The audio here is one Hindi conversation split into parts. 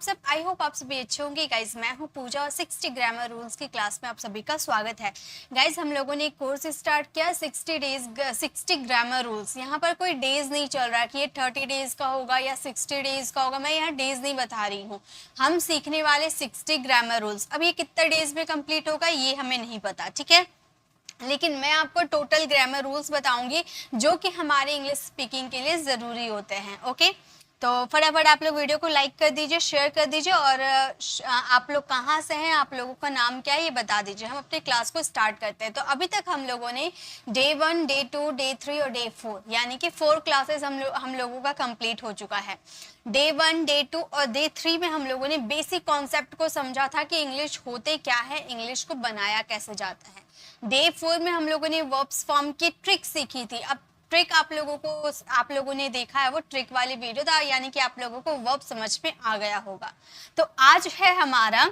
आप सब? आई होप आप सभी अच्छे होंगे। गाइज मैं हूँ पूजा और 60 ग्रामर रूल्स की क्लास में आप सभी का स्वागत है। गाइज हम लोगों ने एक कोर्स स्टार्ट किया 60 ग्रामर रूल्स। यहाँ पर कोई डेज नहीं चल रहा कि ये 30 डेज का होगा या 60 डेज का होगा, मैं यहाँ डेज नहीं बता रही हूँ। हम सीखने वाले 60 ग्रामर रूल्स। अब ये कितना डेज में कंप्लीट होगा ये हमें नहीं पता, ठीक है, लेकिन मैं आपको टोटल ग्रामर रूल्स बताऊंगी जो कि हमारे इंग्लिश स्पीकिंग के लिए ज़रूरी होते हैं। ओके, तो फटाफट आप लोग वीडियो को लाइक कर दीजिए, शेयर कर दीजिए और आप लोग कहाँ से हैं, आप लोगों का नाम क्या है ये बता दीजिए। हम अपने क्लास को स्टार्ट करते हैं। तो अभी तक हम लोगों ने डे 1, डे 2, डे 3 और डे 4 यानी कि 4 क्लासेस हम लोगों का कंप्लीट हो चुका है। डे 1, डे 2 और डे 3 में हम लोगों ने बेसिक कॉन्सेप्ट को समझा था कि इंग्लिश होते क्या है, इंग्लिश को बनाया कैसे जाता है। डे 4 में हम लोगों ने वर्ब्स फॉर्म की ट्रिक सीखी थी। अब ट्रिक आप लोगों ने देखा है, वो ट्रिक वाली वीडियो था, यानी कि आप लोगों को वर्ब समझ में आ गया होगा। तो आज है हमारा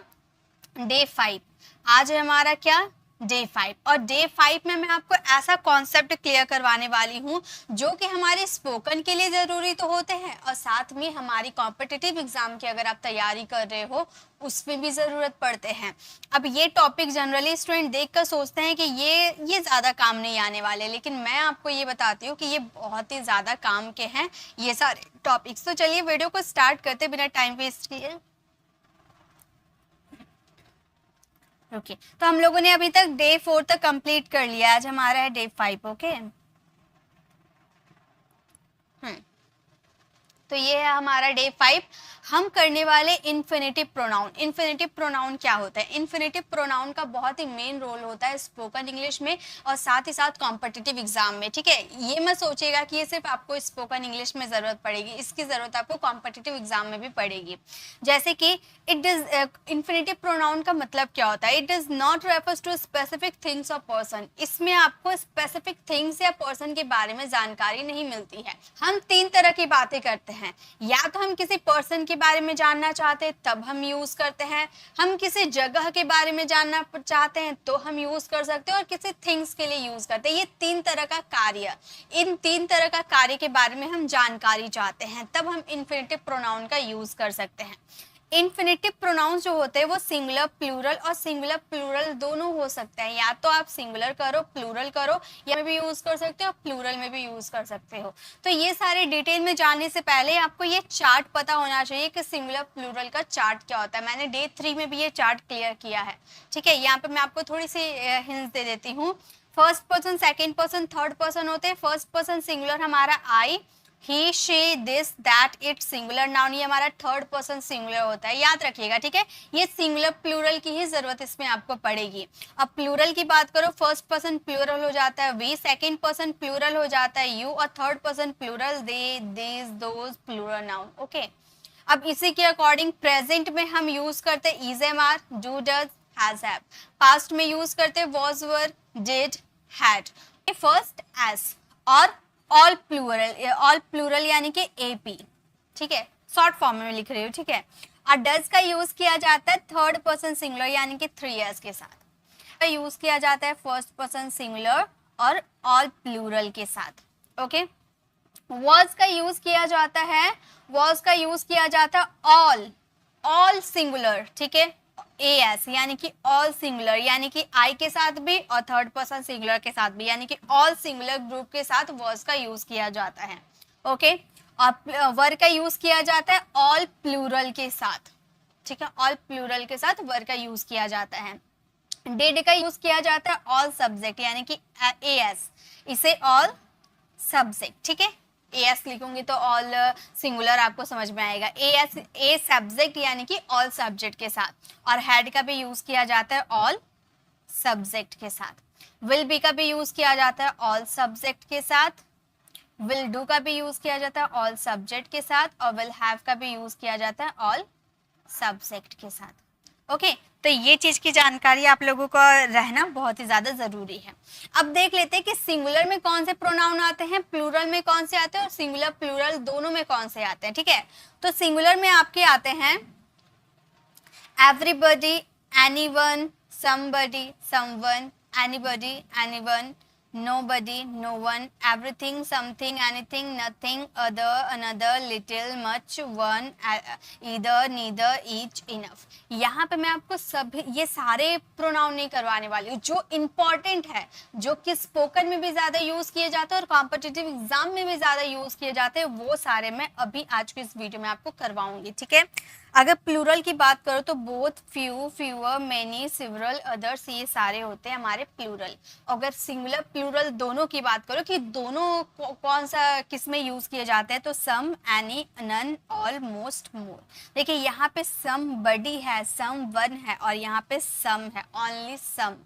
डे 5। आज है हमारा क्या, डे 5। और डे 5 में मैं आपको ऐसा कॉन्सेप्ट क्लियर करवाने वाली हूँ जो कि हमारे स्पोकन के लिए ज़रूरी तो होते हैं और साथ में हमारी कॉम्पिटिटिव एग्जाम की अगर आप तैयारी कर रहे हो उसमें भी ज़रूरत पड़ते हैं। अब ये टॉपिक जनरली स्टूडेंट देखकर सोचते हैं कि ये ज़्यादा काम नहीं आने वाले, लेकिन मैं आपको ये बताती हूँ कि ये बहुत ही ज़्यादा काम के हैं ये सारे टॉपिक्स। तो चलिए वीडियो को स्टार्ट करते बिना टाइम वेस्ट किए। ओके, तो हम लोगों ने अभी तक डे 4 तक कंप्लीट कर लिया। आज हमारा है डे 5। ओके, तो ये है हमारा डे 5। हम करने वाले इन्फिनेटिव प्रोनाउन। इन्फिनेटिव प्रोनाउन क्या होता है? इन्फिनेटिव प्रोनाउन का बहुत ही मेन रोल होता है स्पोकन इंग्लिश में और साथ ही साथ कॉम्पिटिटिव एग्जाम में, ठीक है। ये मत सोचिएगा कि ये सिर्फ आपको स्पोकन इंग्लिश में ज़रूरत पड़ेगी, इसकी ज़रूरत आपको कॉम्पिटिटिव एग्जाम में भी पड़ेगी। जैसे कि इट डज इन्फिनेटिव प्रोनाउन का मतलब क्या होता है? It does not refers to specific things और पर्सन। इसमें आपको स्पेसिफिक थिंग्स या पर्सन के बारे में जानकारी नहीं मिलती है। हम 3 तरह की बातें करते हैं। या तो हम किसी पर्सन के बारे में जानना चाहते हैं तब हम यूज करते हैं, हम किसी जगह के बारे में जानना चाहते हैं तो हम यूज कर सकते हैं, और किसी थिंग्स के लिए यूज करते हैं। ये 3 तरह का कार्य, इन 3 तरह का कार्य के बारे में हम जानकारी चाहते हैं तब हम इन्फिनेटिव प्रोनाउन का यूज कर सकते हैं। इन्फिनेटिव प्रोनाउंस जो होते हैं वो सिंगुलर प्लूरल और सिंगुलर प्लूरल दोनों हो सकते हैं। या तो आप सिंगुलर करो, प्लूरल करो, या में भी यूज कर सकते हो, प्लूरल में भी यूज कर सकते हो। तो ये सारे डिटेल में जानने से पहले आपको ये चार्ट पता होना चाहिए कि सिंगुलर प्लूरल का चार्ट क्या होता है। मैंने डे 3 में भी ये चार्ट क्लियर किया है, ठीक है। यहाँ पे मैं आपको थोड़ी सी हिंट्स दे देती हूँ। First person, second person, third person होते हैं। फर्स्ट पर्सन सिंगुलर हमारा I, he, she, this, that, it singular noun, ये हमारा थर्ड पर्सन सिंगुलर होता है, याद रखिएगा, ठीक है। ये सिंगुलर प्लूरल की ही जरूरत इसमें आपको पड़ेगी। अब प्लूरल की बात करो, फर्स्ट पर्सन प्लूरल हो जाता है वी, सेकंड पर्सन प्लूरल हो जाता है यू, और third person plural they, this, those, plural noun. Okay, अब इसी के अकॉर्डिंग प्रेजेंट में हम यूज करते हैं is, am, are, do, does, has, have. Past में यूज करते हैं was, were, did, had. First S और ऑल प्लूरल यानी कि एपी, ठीक है, शॉर्ट फॉर्म में लिख रही हूँ, ठीक है। और डज का यूज किया जाता है थर्ड पर्सन सिंगुलर यानी कि 3s के साथ। यूज किया जाता है फर्स्ट पर्सन सिंगुलर और ऑल प्लूरल के साथ। ओके, वॉज का यूज किया जाता है, वॉज का यूज किया जाता है ऑल सिंगुलर, ठीक है, एस यानी कि ऑल सिंगुलर, यानी कि आई के साथ भी और थर्ड पर्सन सिंगुलर के साथ भी, यानी कि ऑल सिंगुलर ग्रुप के साथ वर्ड का यूज किया जाता है। ओके, और वर्ड का यूज किया जाता है ऑल प्लूरल के साथ, ठीक है, ऑल प्लूरल के साथ वर्ड का यूज किया जाता है। डिड का यूज किया जाता है ऑल सब्जेक्ट यानी कि एस, इसे ऑल सब्जेक्ट, ठीक है। एस लिखूंगी तो ऑल सिंगुलर आपको समझ में आएगा। एस ए सब्जेक्ट यानी कि ऑल सब्जेक्ट के साथ, और हैड का भी यूज किया जाता है ऑल सब्जेक्ट के साथ। विल बी का भी यूज किया जाता है ऑल सब्जेक्ट के साथ। विल डू का भी यूज किया जाता है ऑल सब्जेक्ट के साथ, और विल हैव का भी यूज किया जाता है ऑल सब्जेक्ट के साथ। ओके, तो ये चीज की जानकारी आप लोगों को रहना बहुत ही ज्यादा जरूरी है। अब देख लेते हैं कि सिंगुलर में कौन से प्रोनाउन आते हैं, प्लूरल में कौन से आते हैं, और सिंगुलर प्लूरल दोनों में कौन से आते हैं, ठीक है। तो सिंगुलर में आपके आते हैं everybody, anyone, somebody, someone, anybody, anyone, nobody, no one, everything, something, anything, nothing, other, another, little, much, one, either, neither, each, enough। यहाँ पे मैं आपको सब ये सारे प्रोनाउन नहीं करवाने वाली हूँ, जो इम्पोर्टेंट है, जो कि स्पोकन में भी ज्यादा यूज किए जाते हैं और कॉम्पिटिटिव एग्जाम में भी ज्यादा यूज किए जाते हैं, वो सारे मैं अभी आज की इस वीडियो में आपको करवाऊंगी, ठीक है। अगर प्लूरल की बात करो तो both, few, fewer, many, several, others, ये सारे होते हैं हमारे प्लूरल। अगर सिंगुलर प्लूरल दोनों की बात करो कि दोनों कौन सा किस में यूज किए जाते हैं, तो सम, एनी, नन, ऑल, मोस्ट, मोर। देखिए यहाँ पे सम बडी है, सम वन है और यहाँ पे सम है, ओनली सम,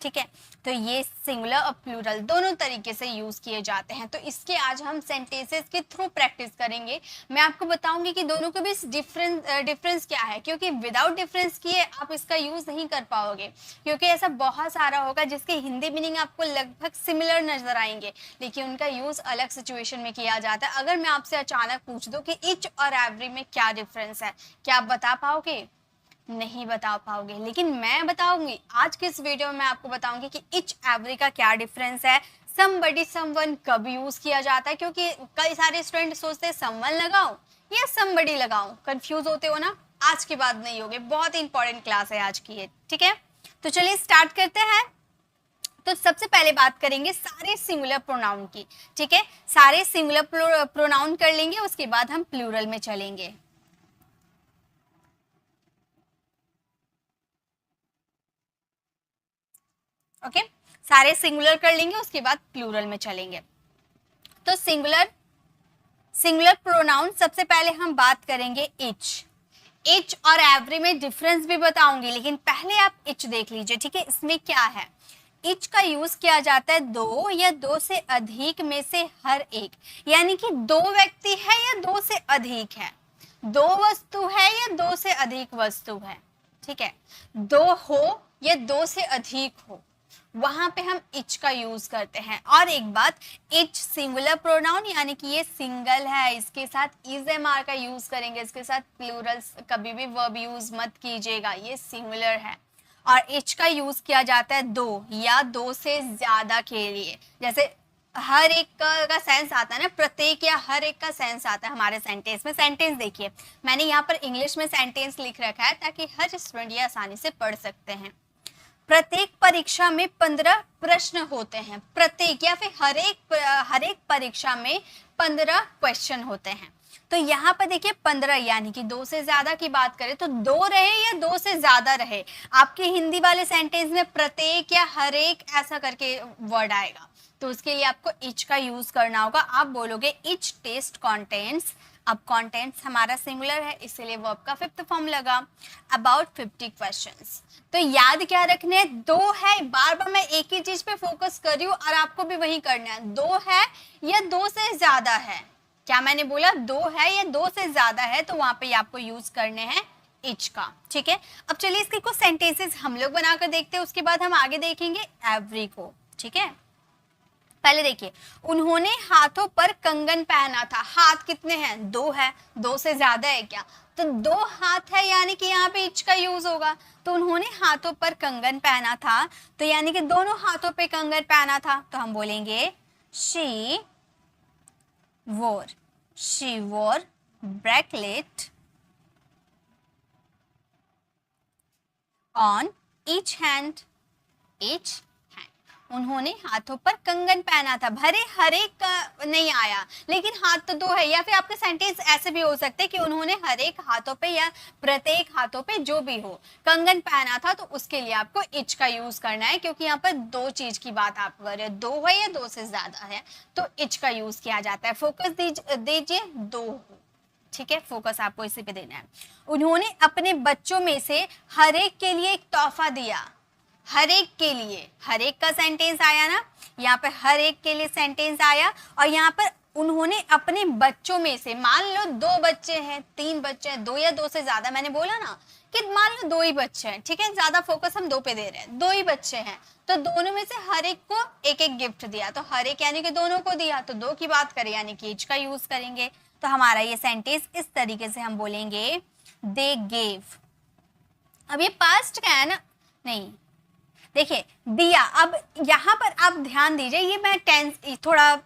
ठीक है। तो ये सिंगुलर और प्लूरल दोनों तरीके से यूज किए जाते हैं। तो इसके आज हम सेंटेंसेस के थ्रू प्रैक्टिस करेंगे। मैं आपको बताऊंगी कि दोनों के बीच डिफरेंस क्या है, क्योंकि विदाउट डिफरेंस किए आप इसका यूज नहीं कर पाओगे, क्योंकि ऐसा बहुत सारा होगा जिसके हिंदी मीनिंग आपको लगभग सिमिलर नजर आएंगे, लेकिन उनका यूज अलग सिचुएशन में किया जाता है। अगर मैं आपसे अचानक पूछ दूं कि ईच और एवरी में क्या डिफरेंस है, क्या आप बता पाओगे? नहीं बता पाओगे, लेकिन मैं बताऊंगी आज के इस वीडियो में। मैं आपको बताऊंगी कि ईच एवरी का क्या डिफरेंस है, समबडी समवन कब यूज किया जाता है, क्योंकि कई सारे स्टूडेंट सोचते हैं समवन लगाओ या समबडी लगाओ, कंफ्यूज होते हो ना। आज के बाद नहीं होगे, बहुत ही इंपॉर्टेंट क्लास है आज की ये, ठीक है। तो चलिए स्टार्ट करते हैं। तो सबसे पहले बात करेंगे सारे सिंगुलर प्रोनाउन की, ठीक है। सारे सिंगुलर प्रोनाउन कर लेंगे, उसके बाद हम प्लूरल में चलेंगे। ओके, सारे सिंगुलर कर लेंगे, उसके बाद प्लूरल में चलेंगे। तो सिंगुलर प्रोनाउन सबसे पहले हम बात करेंगे इच। इच और एवरी में डिफरेंस भी बताऊंगी, लेकिन पहले आप इच देख लीजिए, ठीक है। इसमें क्या है, इच का यूज किया जाता है दो या दो से अधिक में से हर एक, यानी कि दो व्यक्ति है या दो से अधिक है, दो वस्तु है या दो से अधिक वस्तु है, ठीक है। दो हो या दो से अधिक हो, वहां पे हम इच का यूज करते हैं। और एक बात, इच सिंगुलर प्रोनाउन यानी कि ये सिंगल है, इसके साथ इज एम आर का यूज करेंगे, इसके साथ प्लूरल कभी भी वर्ब यूज मत कीजिएगा, ये सिंगुलर है। और इच का यूज किया जाता है दो या दो से ज्यादा के लिए, जैसे हर एक का सेंस आता है ना, प्रत्येक या हर एक का सेंस आता है हमारे सेंटेंस में। सेंटेंस देखिए, मैंने यहाँ पर इंग्लिश में सेंटेंस लिख रखा है ताकि हर स्टूडेंट ये आसानी से पढ़ सकते हैं। प्रत्येक परीक्षा में 15 प्रश्न होते हैं, प्रत्येक या फिर हर एक परीक्षा में 15 क्वेश्चन होते हैं। तो यहाँ पर देखिए 15, यानी कि दो से ज्यादा की बात करें तो दो रहे या दो से ज्यादा रहे, आपके हिंदी वाले सेंटेंस में प्रत्येक या हर एक ऐसा करके वर्ड आएगा, तो उसके लिए आपको इच का यूज करना होगा। आप बोलोगे इच टेस्ट कॉन्टेंट्स, अब कॉन्टेंट्स हमारा सिंगुलर है, इसलिए वर्ब का फिफ्थ फॉर्म लगा, अबाउट 50 क्वेश्चंस। तो याद क्या रखने, दो है, बार बार मैं एक ही चीज पे फोकस कर रही हूँ और आपको भी वही करना है, दो है या दो से ज्यादा है। क्या मैंने बोला, दो है या दो से ज्यादा है, तो वहां पे आपको यूज करने हैं इच का, ठीक है। अब चलिए इसके कुछ सेंटेंसेस हम लोग बनाकर देखते हैं, उसके बाद हम आगे देखेंगे एवरी को, ठीक है। पहले देखिए, उन्होंने हाथों पर कंगन पहना था। हाथ कितने हैं, दो है, दो से ज्यादा है क्या, तो दो हाथ है, यानी कि यहाँ पे इच का यूज होगा। तो उन्होंने हाथों पर कंगन पहना था, तो यानी कि दोनों हाथों पे कंगन पहना था, तो हम बोलेंगे शी वोर ब्रेकलेट ऑन ईच हैंड, उन्होंने हाथों पर कंगन पहना था। भरे हर एक का नहीं आया, लेकिन हाथ तो दो है, या फिर आपके सेंटेंस ऐसे भी हो सकते हैं कि उन्होंने हर एक हाथों पे या प्रत्येक हाथों पे जो भी हो कंगन पहना था, तो उसके लिए आपको इच का यूज करना है, क्योंकि यहाँ पर दो चीज की बात आप कर रहे हो, दो है या दो से ज्यादा है, तो इच का यूज किया जाता है। फोकस दीजिए, दो हो, ठीक है, फोकस आपको इसी पे देना है। उन्होंने अपने बच्चों में से हर एक के लिए एक तोहफा दिया। हर एक के लिए, हर एक का सेंटेंस आया ना, यहाँ पे हर एक के लिए सेंटेंस आया, और यहाँ पर उन्होंने अपने बच्चों में से, मान लो दो बच्चे हैं, तीन बच्चे हैं, दो या दो से ज्यादा, मैंने बोला ना कि मान लो दो ही बच्चे हैं, ठीक है, ज्यादा फोकस हम दो पे दे रहे हैं, दो ही बच्चे हैं, तो दोनों में से हर एक को एक एक गिफ्ट दिया, तो हर एक यानी कि दोनों को दिया, तो दो की बात करें यानी कि इच का यूज करेंगे। तो हमारा ये सेंटेंस इस तरीके से हम बोलेंगे, दे गेव। अब ये पास्ट का है ना, नहीं, देखिए दिया, अब यहाँ पर आप ध्यान दीजिए, ये मैं टेंस थोड़ा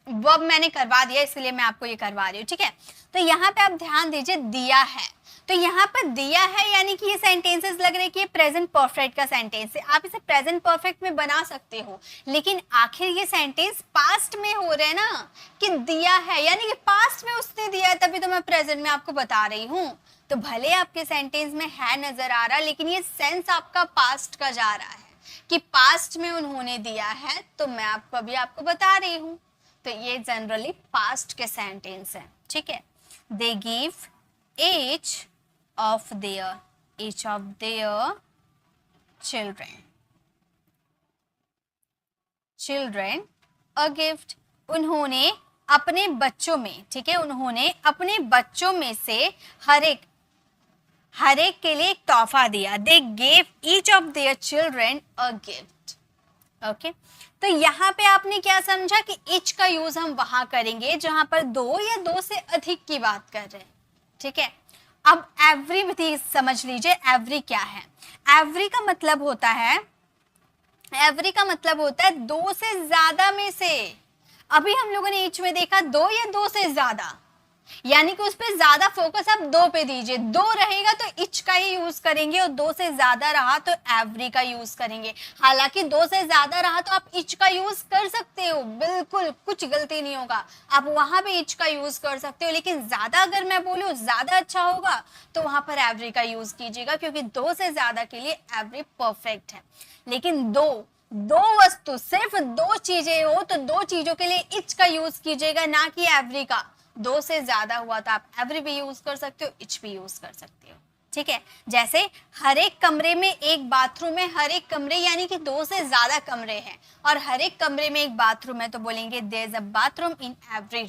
वर्ब मैंने करवा दिया इसलिए मैं आपको ये करवा रही हूँ, ठीक है। तो यहाँ पे आप ध्यान दीजिए, दिया है, तो यहाँ पर दिया है यानी कि ये सेंटेंसेस लग रहे हैं कि ये प्रेजेंट परफेक्ट का सेंटेंस है। आप इसे प्रेजेंट परफेक्ट में बना सकते हो, लेकिन आखिर ये सेंटेंस पास्ट में हो रहे हैं ना, कि दिया है यानी कि पास्ट में उसने दिया है, तभी तो मैं प्रेजेंट में आपको बता रही हूँ। तो भले आपके सेंटेंस में है नजर आ रहा, लेकिन ये सेंस आपका पास्ट का जा रहा है कि पास्ट में उन्होंने दिया है, तो मैं आपको बता रही हूँ। तो ये जनरली पास्ट के सेंटेंस है, ठीक है। They give each of their children a gift। उन्होंने अपने बच्चों में, ठीक है, उन्होंने अपने बच्चों में से हर एक के लिए एक तोहफा दिया। They gave each of their children a gift. Okay, तो यहाँ पे आपने क्या समझा कि ईच का यूज हम वहां करेंगे जहां पर दो या दो से अधिक की बात कर रहे हैं, ठीक है। अब एवरी भी समझ लीजिए, एवरी क्या है? एवरी का मतलब होता है, दो से ज्यादा में से। अभी हम लोगों ने ईच में देखा दो या दो से ज्यादा, यानी कि उस पर ज्यादा फोकस आप दो पे दीजिए। दो रहेगा तो इच का ही यूज करेंगे, और दो से ज्यादा रहा तो एवरी का यूज करेंगे। हालांकि दो से ज्यादा रहा तो आप इच का यूज कर सकते हो, बिल्कुल कुछ गलती नहीं होगा, आप वहां पे इच का यूज कर सकते हो। लेकिन ज्यादा अगर मैं बोलूं ज्यादा अच्छा होगा तो वहां पर एवरी का यूज कीजिएगा, क्योंकि दो से ज्यादा के लिए एवरी परफेक्ट है। लेकिन दो वस्तु, सिर्फ दो चीजें हो तो दो चीजों के लिए इच का यूज कीजिएगा, ना कि एवरी का। दो से ज्यादा हुआ तो आप एवरी भी यूज कर सकते हो, इच भी यूज कर सकते हो, ठीक है। जैसे हर एक कमरे में एक बाथरूम है, हर एक कमरे यानी कि दो से ज्यादा कमरे हैं, और हर एक कमरे में एक बाथरूम है, तो बोलेंगे there is a bathroom in every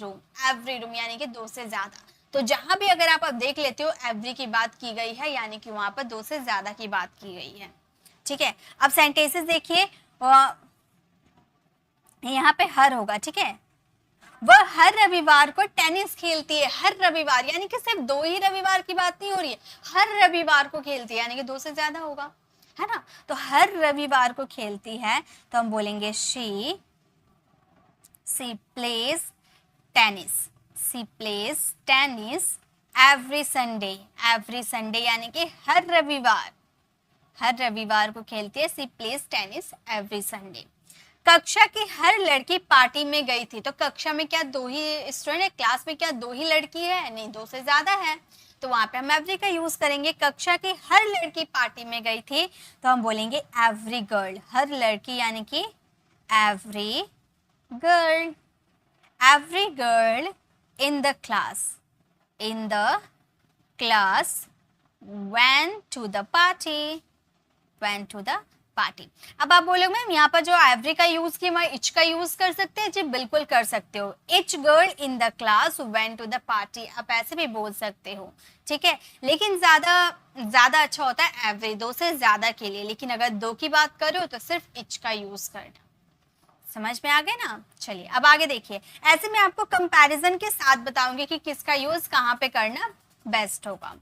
room यानी कि दो से ज्यादा। तो जहां भी अगर आप देख लेते हो एवरी की बात की गई है, यानी कि वहां पर दो से ज्यादा की बात की गई है, ठीक है। अब सेंटेंसेस देखिए, यहाँ पे हर होगा, ठीक है। वह हर रविवार को टेनिस खेलती है। हर रविवार यानी कि सिर्फ दो ही रविवार की बात नहीं हो रही है, हर रविवार को खेलती है, यानी कि दो से ज्यादा होगा, है ना। तो हर रविवार को खेलती है, तो हम बोलेंगे she plays tennis every Sunday यानी कि हर रविवार को खेलती है। She plays tennis every Sunday. कक्षा की हर लड़की पार्टी में गई थी। तो कक्षा में क्या दो ही स्टूडेंट है? क्लास में क्या दो ही लड़की है? नहीं, दो से ज्यादा है, तो वहां पे हम एवरी का यूज करेंगे। कक्षा की हर लड़की पार्टी में गई थी, तो हम बोलेंगे एवरी गर्ल। हर लड़की यानी कि every girl in the class went to the party। अब आप बोलोगे मैम यहाँ पर जो एवरी का यूज किया वहाँ इच का यूज कर सकते हैं? जी बिल्कुल कर सकते हो। Each girl in the class went to the party, आप ऐसे भी बोल सकते हो, ठीक है। लेकिन ज्यादा अच्छा होता है एवरी, दो से ज्यादा के लिए। लेकिन अगर दो की बात करो तो सिर्फ इच का यूज करना। समझ में आ गया ना? चलिए अब आगे देखिए। ऐसे मैं आपको कंपैरिजन के साथ बताऊंगी कि किसका यूज कहाँ पे करना बेस्ट होगा।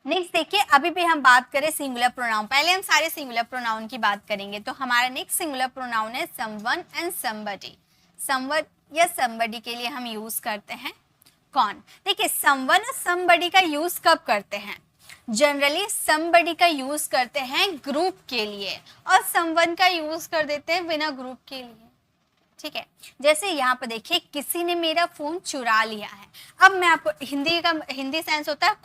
नेक्स्ट देखिए, अभी भी हम बात करें सिंगुलर प्रोनाउन। पहले हम सारे सिंगुलर प्रोनाउन की बात करेंगे। तो हमारा नेक्स्ट सिंगुलर प्रोनाउन है समवन एंड समबडी। समवन या समबडी के लिए हम यूज करते हैं कौन? देखिए समवन और समबडी का यूज कब करते हैं? जनरली समबडी का यूज करते हैं ग्रुप के लिए, और समवन का यूज कर देते हैं बिना ग्रुप के लिए, ठीक है। जैसे यहाँ पर देखिए, किसी ने मेरा फोन चुरा लिया है। अब मैं आपको हिंदी सेंस होता है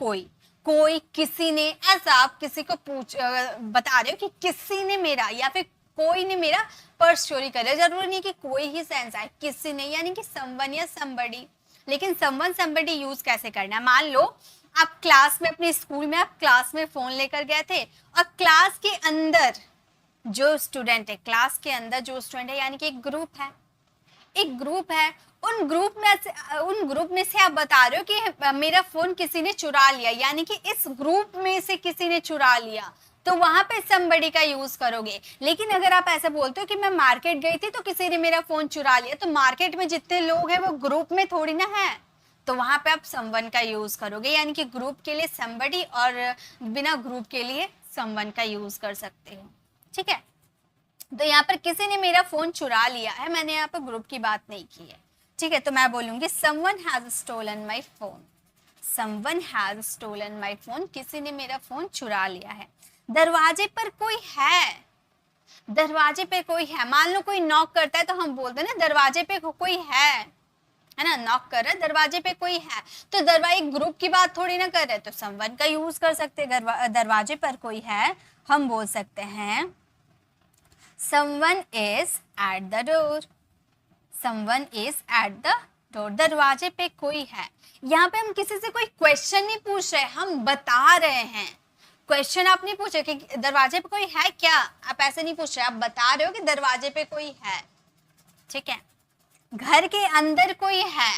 कोई, किसी ने, ऐसा आप किसी को बता रहे हो कि किसी ने मेरा या फिर कोई ने मेरा पर्स चोरी कर लिया। जरूरी नहीं कि कोई ही सेंस आए, किसी ने यानी कि समवन या समबडी। लेकिन समवन समबडी यूज कैसे करना है? मान लो आप क्लास में, अपने स्कूल में आप क्लास में फोन लेकर गए थे, और क्लास के अंदर जो स्टूडेंट है यानी कि एक ग्रुप है, उन ग्रुप में से आप बता रहे हो कि मेरा फोन किसी ने चुरा लिया, यानी कि इस ग्रुप में से किसी ने चुरा लिया, तो वहां पे समबडी का यूज करोगे। लेकिन अगर आप ऐसा बोलते हो कि मैं मार्केट गई थी तो किसी ने मेरा फोन चुरा लिया, तो मार्केट में जितने लोग हैं वो ग्रुप में थोड़ी ना है, तो वहां पे आप समवन का यूज करोगे, यानी कि ग्रुप के लिए समबडी और बिना ग्रुप के लिए समवन का यूज कर सकते हो। ठीक है, तो यहाँ पर किसी ने मेरा फोन चुरा लिया है, मैंने यहाँ पर ग्रुप की बात नहीं की है। ठीक है, तो मैं बोलूंगी someone has stolen my phone. Someone has stolen my phone, किसी ने मेरा फोन चुरा लिया है। दरवाजे पर कोई है, दरवाजे पे कोई है, मान लो कोई नॉक करता है तो हम बोलते हैं ना दरवाजे पे कोई है ना, नॉक कर रहा है, दरवाजे पे कोई है, तो दरवाजे ग्रुप की बात थोड़ी ना कर रहे, तो समवन का यूज कर सकते हैं। दरवाजे पर कोई है, हम बोल सकते हैं someone is at the door. Someone is at the door, दरवाजे पे कोई है। यहाँ पे हम किसी से कोई क्वेश्चन नहीं पूछ रहे, हम बता रहे हैं। क्वेश्चन आप नहीं पूछे कि दरवाजे पे कोई है क्या, आप ऐसे नहीं पूछ रहे, आप बता रहे हो कि दरवाजे पे कोई है। ठीक है, घर के अंदर कोई है,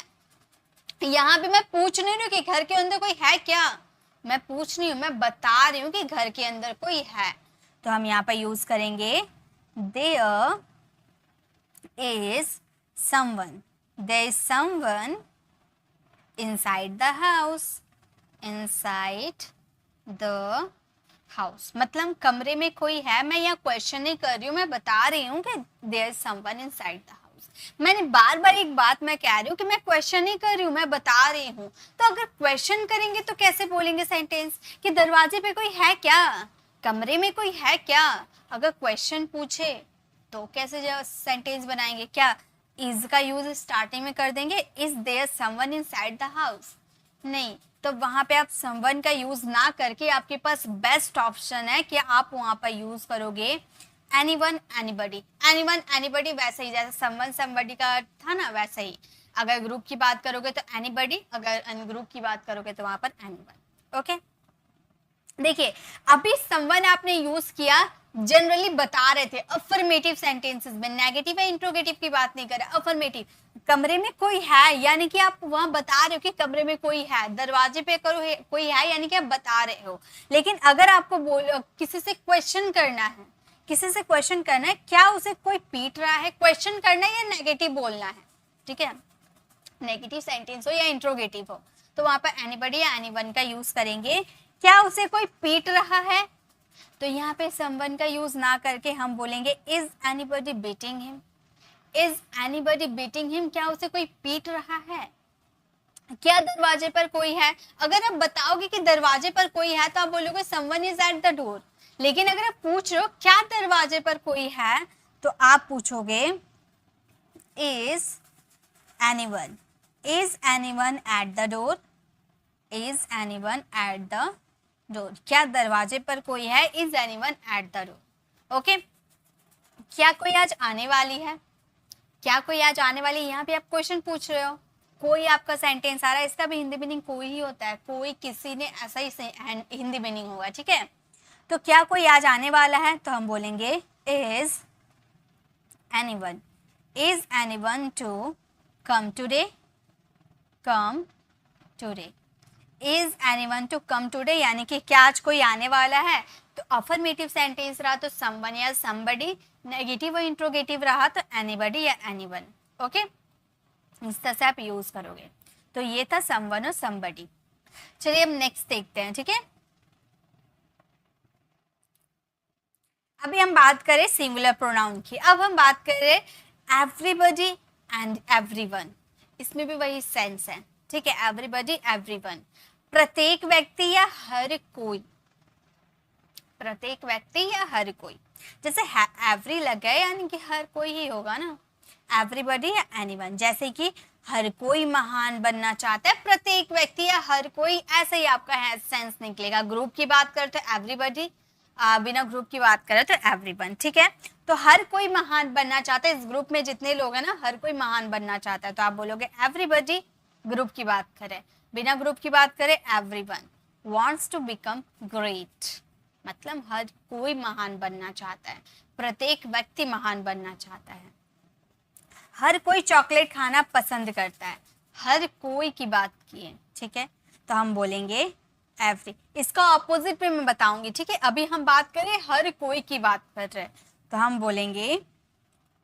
यहाँ पे मैं पूछ नहीं रही हूँ कि घर के अंदर कोई है क्या, मैं पूछ नहीं हूँ, मैं बता रही हूँ कि घर के अंदर कोई है। तो हम यहाँ पर यूज करेंगे there is someone. There is someone inside the house. Inside the house मतलब कमरे में कोई है। मैं यहाँ क्वेश्चन नहीं कर रही हूँ, मैं बता रही हूँ कि there is someone inside the house. मैंने बार बार एक बात मैं कह रही हूँ कि मैं क्वेश्चन नहीं कर रही हूँ, मैं बता रही हूँ। तो अगर क्वेश्चन करेंगे तो कैसे बोलेंगे सेंटेंस कि दरवाजे पे कोई है क्या, कमरे में कोई है क्या। अगर क्वेश्चन पूछे तो कैसे सेंटेंस बनाएंगे, क्या इज का यूज स्टार्टिंग में कर देंगे, is there someone inside the house, नहीं। तो वहां पे आप समवन का यूज ना करके आपके पास बेस्ट ऑप्शन है कि आप वहां पर यूज करोगे एनीवन एनीबडी। एनीवन एनीबडी वैसे ही जैसे समवन समबडी का था ना, वैसे ही। अगर ग्रुप की बात करोगे तो एनीबडी, अगर अनग्रुप की बात करोगे तो वहां पर एनीवन। ओके, देखिए अभी समवन आपने यूज किया, जनरली बता रहे थे अफर्मेटिव सेंटेंसेस में, नेगेटिव या इंट्रोगेटिव की बात नहीं कर रहे, अफर्मेटिव। कमरे में कोई है यानी कि आप वहां बता रहे हो कि कमरे में कोई है, दरवाजे पे कोई है यानी कि आप बता रहे हो। लेकिन अगर आपको किसी से क्वेश्चन करना है, किसी से क्वेश्चन करना है, क्या उसे कोई पीट रहा है, क्वेश्चन करना है या नेगेटिव बोलना है। ठीक है, नेगेटिव सेंटेंस हो या इंट्रोगेटिव हो तो वहां पर एनीबडी या एनीवन का यूज करेंगे। क्या उसे कोई पीट रहा है, तो यहाँ पे समवन का यूज ना करके हम बोलेंगे is anybody beating him. Is anybody beating him, क्या उसे कोई पीट रहा है। क्या दरवाजे पर कोई है, अगर आप बताओगे कि दरवाजे पर कोई है तो आप बोलोगे someone is at the door. लेकिन अगर आप पूछ रहे हो क्या दरवाजे पर कोई है तो आप पूछोगे is anyone. Is anyone at the door. Is anyone at the door, क्या दरवाजे पर कोई है, is anyone at the door. Okay, क्या कोई आज आने वाली है, क्या कोई आज आने वाली है, यहाँ पे आप क्वेश्चन पूछ रहे हो, कोई आपका सेंटेंस आ रहा है, इसका भी हिंदी मीनिंग कोई ही होता है, कोई किसी ने ऐसा ही हिंदी मीनिंग होगा। ठीक है, तो क्या कोई आज आने वाला है तो हम बोलेंगे is anyone. Is anyone to come today. Come today, is anyone to come today यानी कि क्या आज कोई आने वाला है। तो अफर्मेटिव सेंटेंस रहा तो समवन या समबडी, नेगेटिव और इंट्रोगेटिव रहा तो एनीबडी या एनीवन। ओके, इस तरह से आप यूज करोगे। तो ये था समवन और समबडी। चलिए अब नेक्स्ट देखते हैं। ठीक है, अभी हम बात करें सिंगुलर प्रोनाउन की। अब हम बात करें एवरीबडी एंड एवरीवन, इसमें भी वही सेंस है। ठीक है, एवरीबडी एवरीवन, प्रत्येक व्यक्ति या हर कोई, प्रत्येक व्यक्ति या हर कोई। जैसे एवरी लगा है यानी कि हर कोई ही होगा ना, एवरीबडी या एनीवन। जैसे कि हर कोई महान बनना चाहता है, प्रत्येक व्यक्ति या हर कोई, ऐसे ही आपका है सेंस निकलेगा। ग्रुप की बात करते हैं एवरीबडी, बिना ग्रुप की बात करें तो एवरीवन। ठीक है, तो हर कोई महान बनना चाहता है, इस ग्रुप में जितने लोग हैं ना हर कोई महान बनना चाहता है, तो आप बोलोगे एवरीबडी। ग्रुप की बात करें, बिना ग्रुप की बात करें everyone wants to become great, मतलब हर कोई महान बनना चाहता है, प्रत्येक व्यक्ति महान बनना चाहता है। हर कोई चॉकलेट खाना पसंद करता है, हर कोई की बात की है। ठीक है, तो हम बोलेंगे एवरी। इसका ऑपोजिट भी मैं बताऊंगी। ठीक है, अभी हम बात करें हर कोई की बात कर रहे हैं तो हम बोलेंगे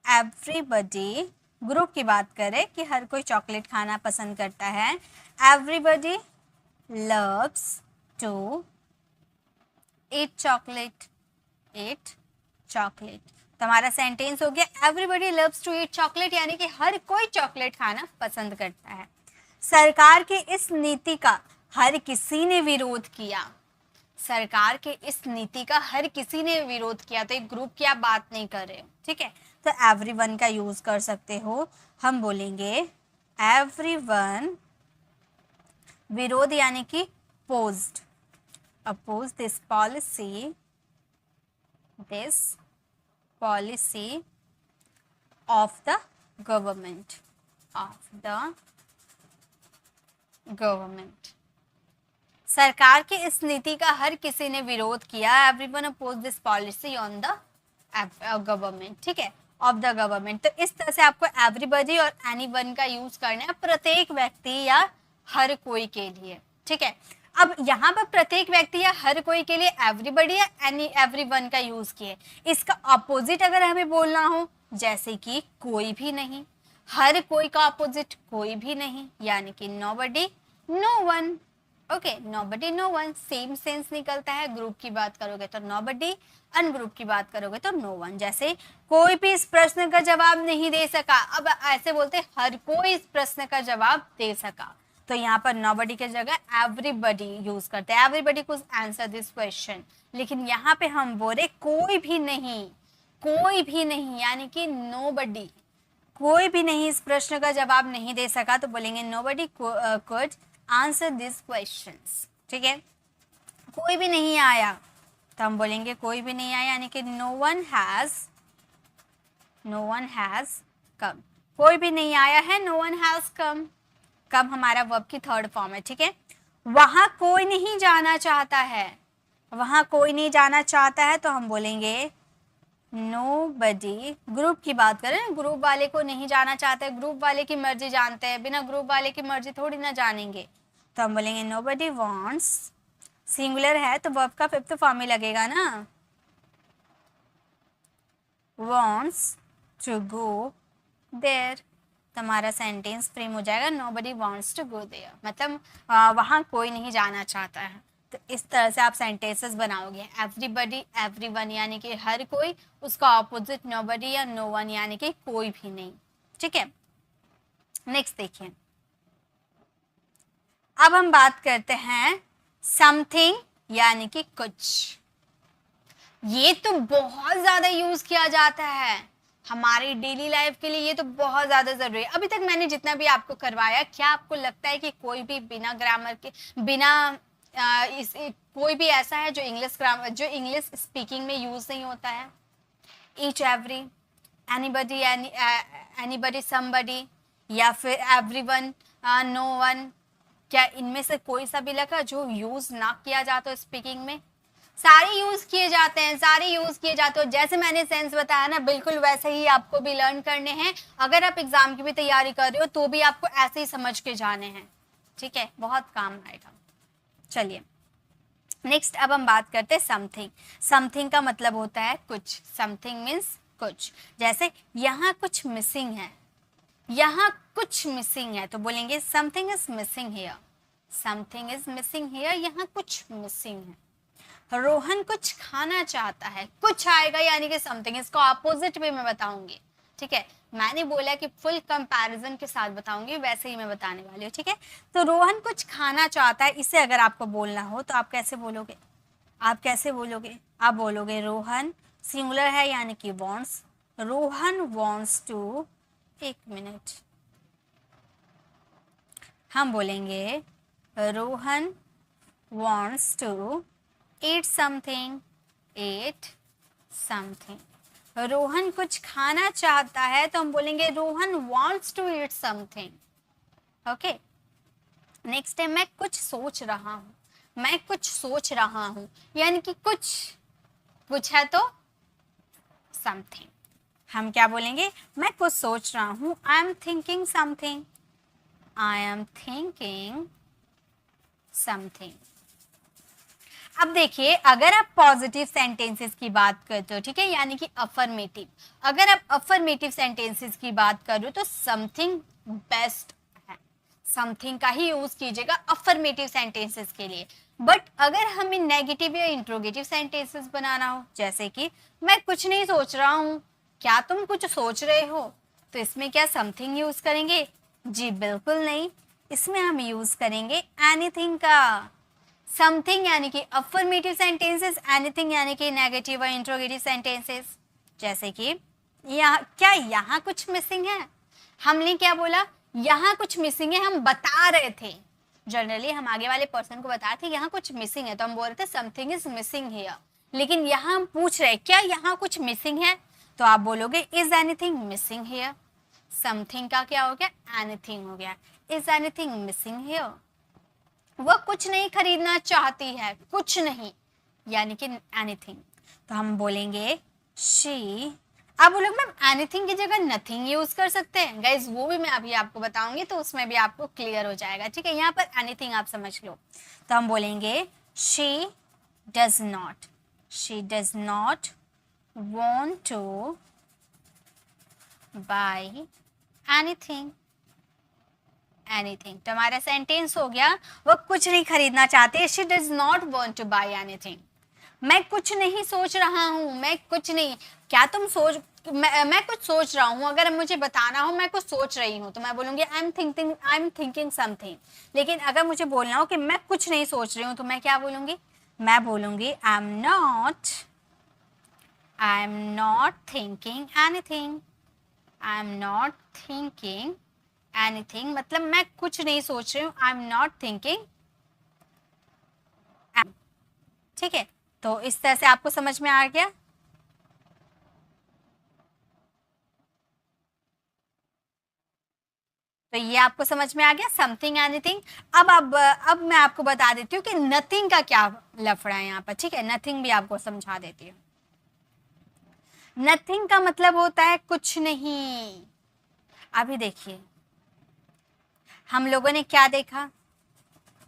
एवरीबडी। ग्रुप की बात करें कि हर कोई चॉकलेट खाना पसंद करता है, everybody loves to eat chocolate, eat chocolate। तो हमारा सेंटेंस हो गया everybody loves to eat chocolate, यानी कि हर कोई चॉकलेट खाना पसंद करता है। सरकार की इस नीति का हर किसी ने विरोध किया। सरकार के इस नीति का हर किसी ने विरोध किया, तो एक ग्रुप की आप बात नहीं कर रहे हो, ठीक है। तो एवरीवन का यूज कर सकते हो, हम बोलेंगे एवरीवन, विरोध यानी कि posed, oppose this policy of the government, सरकार की इस नीति का हर किसी ने विरोध किया। Everyone oppose this policy on the government, ठीक है, ऑफ द गवर्नमेंट। तो इस तरह से आपको एवरीबडी और एनीवन का यूज करना है प्रत्येक व्यक्ति या हर कोई के लिए, ठीक है। अब यहाँ पर प्रत्येक व्यक्ति या हर कोई के लिए एवरीबडी या एवरीवन का यूज किए। इसका अपोजिट अगर हमें बोलना हो, जैसे कि कोई भी नहीं, हर कोई का अपोजिट कोई भी नहीं, यानी कि nobody no one. Okay, nobody no one same sense निकलता है। ग्रुप की बात करोगे तो नोबडी, अनग्रुप की बात करोगे तो नो वन। जैसे कोई भी इस प्रश्न का जवाब नहीं दे सका, अब ऐसे बोलते हर कोई इस प्रश्न का जवाब दे सका, तो यहाँ पर नोबडी के जगह एवरीबडी यूज करते हैं, everybody could answer this question. लेकिन यहाँ पे हम बोले कोई भी नहीं, कोई भी नहीं, यानी कि नोबडी, कोई भी नहीं इस प्रश्न का जवाब नहीं दे सका, तो बोलेंगे nobody could answer this questions, ठीक है। कोई भी नहीं आया तो हम बोलेंगे कोई भी नहीं आया, यानी कि नो वन हैज कम। कोई भी नहीं आया है, नो वन हैज कम। कम हमारा वर्ब की थर्ड फॉर्म है, ठीक है। वहां कोई नहीं जाना चाहता है, वहां कोई नहीं जाना चाहता है, तो हम बोलेंगे नोबडी। ग्रुप की बात करें, ग्रुप वाले को नहीं जाना चाहते, ग्रुप वाले की मर्जी जानते हैं, बिना ग्रुप वाले की मर्जी थोड़ी ना जानेंगे, तो हम बोलेंगे नोबडी वांट्स। सिंगुलर है तो वर्ब का फिफ्थ फॉर्म ही लगेगा ना, वांट्स टू गो देयर। हमारा सेंटेंस फ्रेम हो जाएगा nobody wants to go there, मतलब वहां कोई नहीं जाना चाहता है। तो इस तरह से आप सेंटेंसेस बनाओगे, एवरीबडी, एवरीवन यानी कि हर कोई, उसका ऑपोजिट नोबडी या नो वन यानी कि कोई भी नहीं, ठीक है। नेक्स्ट देखिए, अब हम बात करते हैं समथिंग यानी कि कुछ। ये तो बहुत ज्यादा यूज किया जाता है हमारी डेली लाइफ के लिए, ये तो बहुत ज्यादा जरूरी है। अभी तक मैंने जितना भी आपको करवाया, क्या आपको लगता है कि कोई भी बिना ग्रामर के, बिना कोई भी ऐसा है जो इंग्लिश ग्रामर, जो इंग्लिश स्पीकिंग में यूज नहीं होता है? Each, every, anybody, anybody, somebody, या फिर एवरीवन, नो वन, क्या इनमें से कोई सा भी लगा जो यूज ना किया जाता हो स्पीकिंग में? सारे यूज किए जाते हैं, सारे यूज किए जाते हो। जैसे मैंने सेंस बताया ना, बिल्कुल वैसे ही आपको भी लर्न करने हैं। अगर आप एग्जाम की भी तैयारी कर रहे हो तो भी आपको ऐसे ही समझ के जाने हैं, ठीक है, बहुत काम आएगा। चलिए नेक्स्ट, अब हम बात करते हैं समथिंग। समथिंग का मतलब होता है कुछ, समथिंग मीन्स कुछ। जैसे यहाँ कुछ मिसिंग है, यहाँ कुछ मिसिंग है, तो बोलेंगे something is missing here, something is missing here, यहाँ कुछ मिसिंग है। रोहन कुछ खाना चाहता है, कुछ आएगा यानी कि समथिंग, इसको अपोजिट में मैं बताऊंगी, ठीक है। मैंने बोला कि फुल कंपैरिजन के साथ बताऊंगी, वैसे ही मैं बताने वाली हूँ, ठीक है। तो रोहन कुछ खाना चाहता है, इसे अगर आपको बोलना हो तो आप कैसे बोलोगे? आप कैसे बोलोगे? आप बोलोगे रोहन, सिंगुलर है यानी कि वांट्स, रोहन वांट्स टू, एक मिनट, हम बोलेंगे Rohan wants to eat something, eat something। Rohan कुछ खाना चाहता है तो हम बोलेंगे Rohan wants to eat something। Okay, next है मैं कुछ सोच रहा हूँ, मैं कुछ सोच रहा हूँ, यानी कि कुछ है तो something। हम क्या बोलेंगे? मैं कुछ सोच रहा हूँ, I am thinking something, I am thinking something। अब देखिए, अगर आप पॉजिटिव सेंटेंसेस की बात करते हो, ठीक है, यानी कि अफर्मेटिव, अगर आप अफर्मेटिव सेंटेंसेस की बात कर रहे हो तो समथिंग बेस्ट है, समथिंग का ही यूज कीजिएगा अफर्मेटिव सेंटेंसेस के लिए। बट अगर हमें नेगेटिव या इंट्रोगेटिव सेंटेंसेस बनाना हो, जैसे कि मैं कुछ नहीं सोच रहा हूँ, क्या तुम कुछ सोच रहे हो, तो इसमें क्या समथिंग यूज करेंगे? जी बिल्कुल नहीं, इसमें हम यूज करेंगे एनीथिंग का। समथिंग यानी कि अफर्मेटिव सेंटेंसेस, एनीथिंग यानी कि नेगेटिव और इंट्रोगेटिव सेंटेंसेस। जैसे कि क्या यहाँ कुछ मिसिंग है? हमने क्या बोला? यहाँ कुछ मिसिंग है, हम बता रहे थे। जनरली हम आगे वाले पर्सन को बता रहे थे यहाँ कुछ मिसिंग है, तो हम बोल रहे थे समथिंग इज मिसिंग हियर। लेकिन यहाँ हम पूछ रहे क्या यहाँ कुछ मिसिंग है, तो आप बोलोगे is anything missing here. Something का क्या हो गया? एनीथिंग हो गया। Is anything missing here? वह कुछ नहीं खरीदना चाहती है, कुछ नहीं यानी कि एनीथिंग, तो हम बोलेंगे शी। आप बोलोगे मैम एनीथिंग की जगह नथिंग यूज कर सकते हैं। गाइज वो भी मैं अभी आपको बताऊंगी, तो उसमें भी आपको क्लियर हो जाएगा। ठीक है, यहाँ पर एनीथिंग आप समझ लो, तो हम बोलेंगे she does not want to buy anything। तो हमारा सेंटेंस हो गया वो कुछ नहीं खरीदना चाहते। She does not want two by anything. मैं कुछ नहीं सोच रहा हूँ, मैं कुछ नहीं, क्या तुम सोच, मैं कुछ सोच रहा हूँ। अगर मुझे बताना हो मैं कुछ सोच रही हूँ, तो मैं बोलूंगी आई एम थिंकिंग समथिंग। लेकिन अगर मुझे बोलना हो कि मैं कुछ नहीं सोच रही हूँ, तो मैं क्या बोलूंगी? मैं बोलूंगी I am not thinking anything. मतलब मैं कुछ नहीं सोच रही हूँ, आई एम नॉट थिंकिंग। ठीक है, तो इस तरह से आपको समझ में आ गया। तो ये आपको समझ में आ गया समथिंग एनीथिंग। अब मैं आपको बता देती हूँ कि नथिंग का क्या लफड़ा है यहाँ पर। ठीक है, नथिंग भी आपको समझा देती हूँ। नथिंग का मतलब होता है कुछ नहीं। अभी देखिए हम लोगों ने क्या देखा,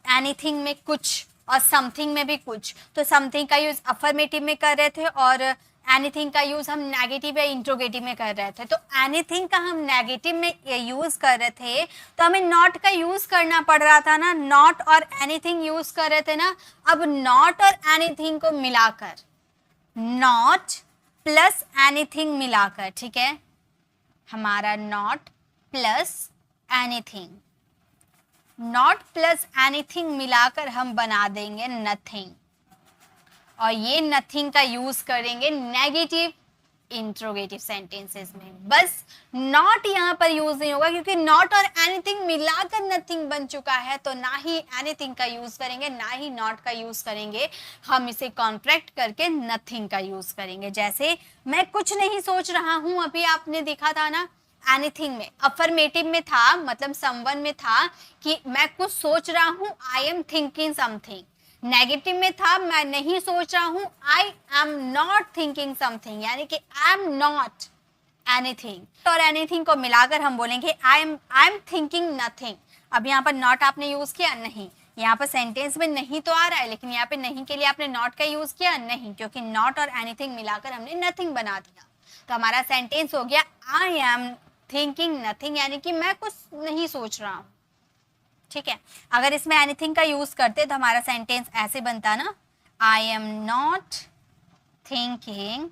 एनीथिंग में कुछ और समथिंग में भी कुछ। तो समथिंग का यूज अफर्मेटिव में कर रहे थे और एनीथिंग का यूज हम नेगेटिव या इंट्रोगेटिव में कर रहे थे। तो एनीथिंग का हम नेगेटिव में यूज कर रहे थे, तो हमें नॉट का यूज करना पड़ रहा था ना। नॉट और एनीथिंग यूज कर रहे थे ना। अब नॉट और एनीथिंग को मिलाकर, नॉट प्लस एनीथिंग मिलाकर, ठीक है, हमारा not plus anything, not plus anything मिलाकर हम बना देंगे नथिंग। और ये नथिंग का यूज करेंगे नेगेटिव इंट्रोगेटिव सेंटेंसेस में। बस नॉट यहाँ पर यूज नहीं होगा, क्योंकि नॉट और एनीथिंग मिलाकर नथिंग बन चुका है। तो ना ही एनीथिंग का यूज करेंगे, ना ही नॉट का यूज करेंगे। हम इसे कॉन्ट्रैक्ट करके नथिंग का यूज करेंगे। जैसे मैं कुछ नहीं सोच रहा हूँ, अभी आपने देखा था ना, एनीथिंग में अफर्मेटिव में था, मतलब समवन में था कि मैं कुछ सोच रहा हूँ, I am thinking something. Negative में था मैं नहीं सोच रहा हूँ, I am not thinking something, यानी कि आई एम नॉट एनीथिंग। और एनीथिंग को मिलाकर हम बोलेंगे आई एम थिंकिंग नथिंग। अब यहाँ पर नॉट आपने यूज किया नहीं, यहाँ पर सेंटेंस में नहीं तो आ रहा है, लेकिन यहाँ पे नहीं के लिए आपने नॉट का यूज किया नहीं, क्योंकि नॉट और एनीथिंग मिलाकर हमने नथिंग बना दिया। तो हमारा सेंटेंस हो गया आई एम थिंकिंग नथिंग, यानी कि मैं कुछ नहीं सोच रहा हूँ। ठीक है, अगर इसमें एनीथिंग का यूज करते तो हमारा सेंटेंस ऐसे बनता ना, I am not thinking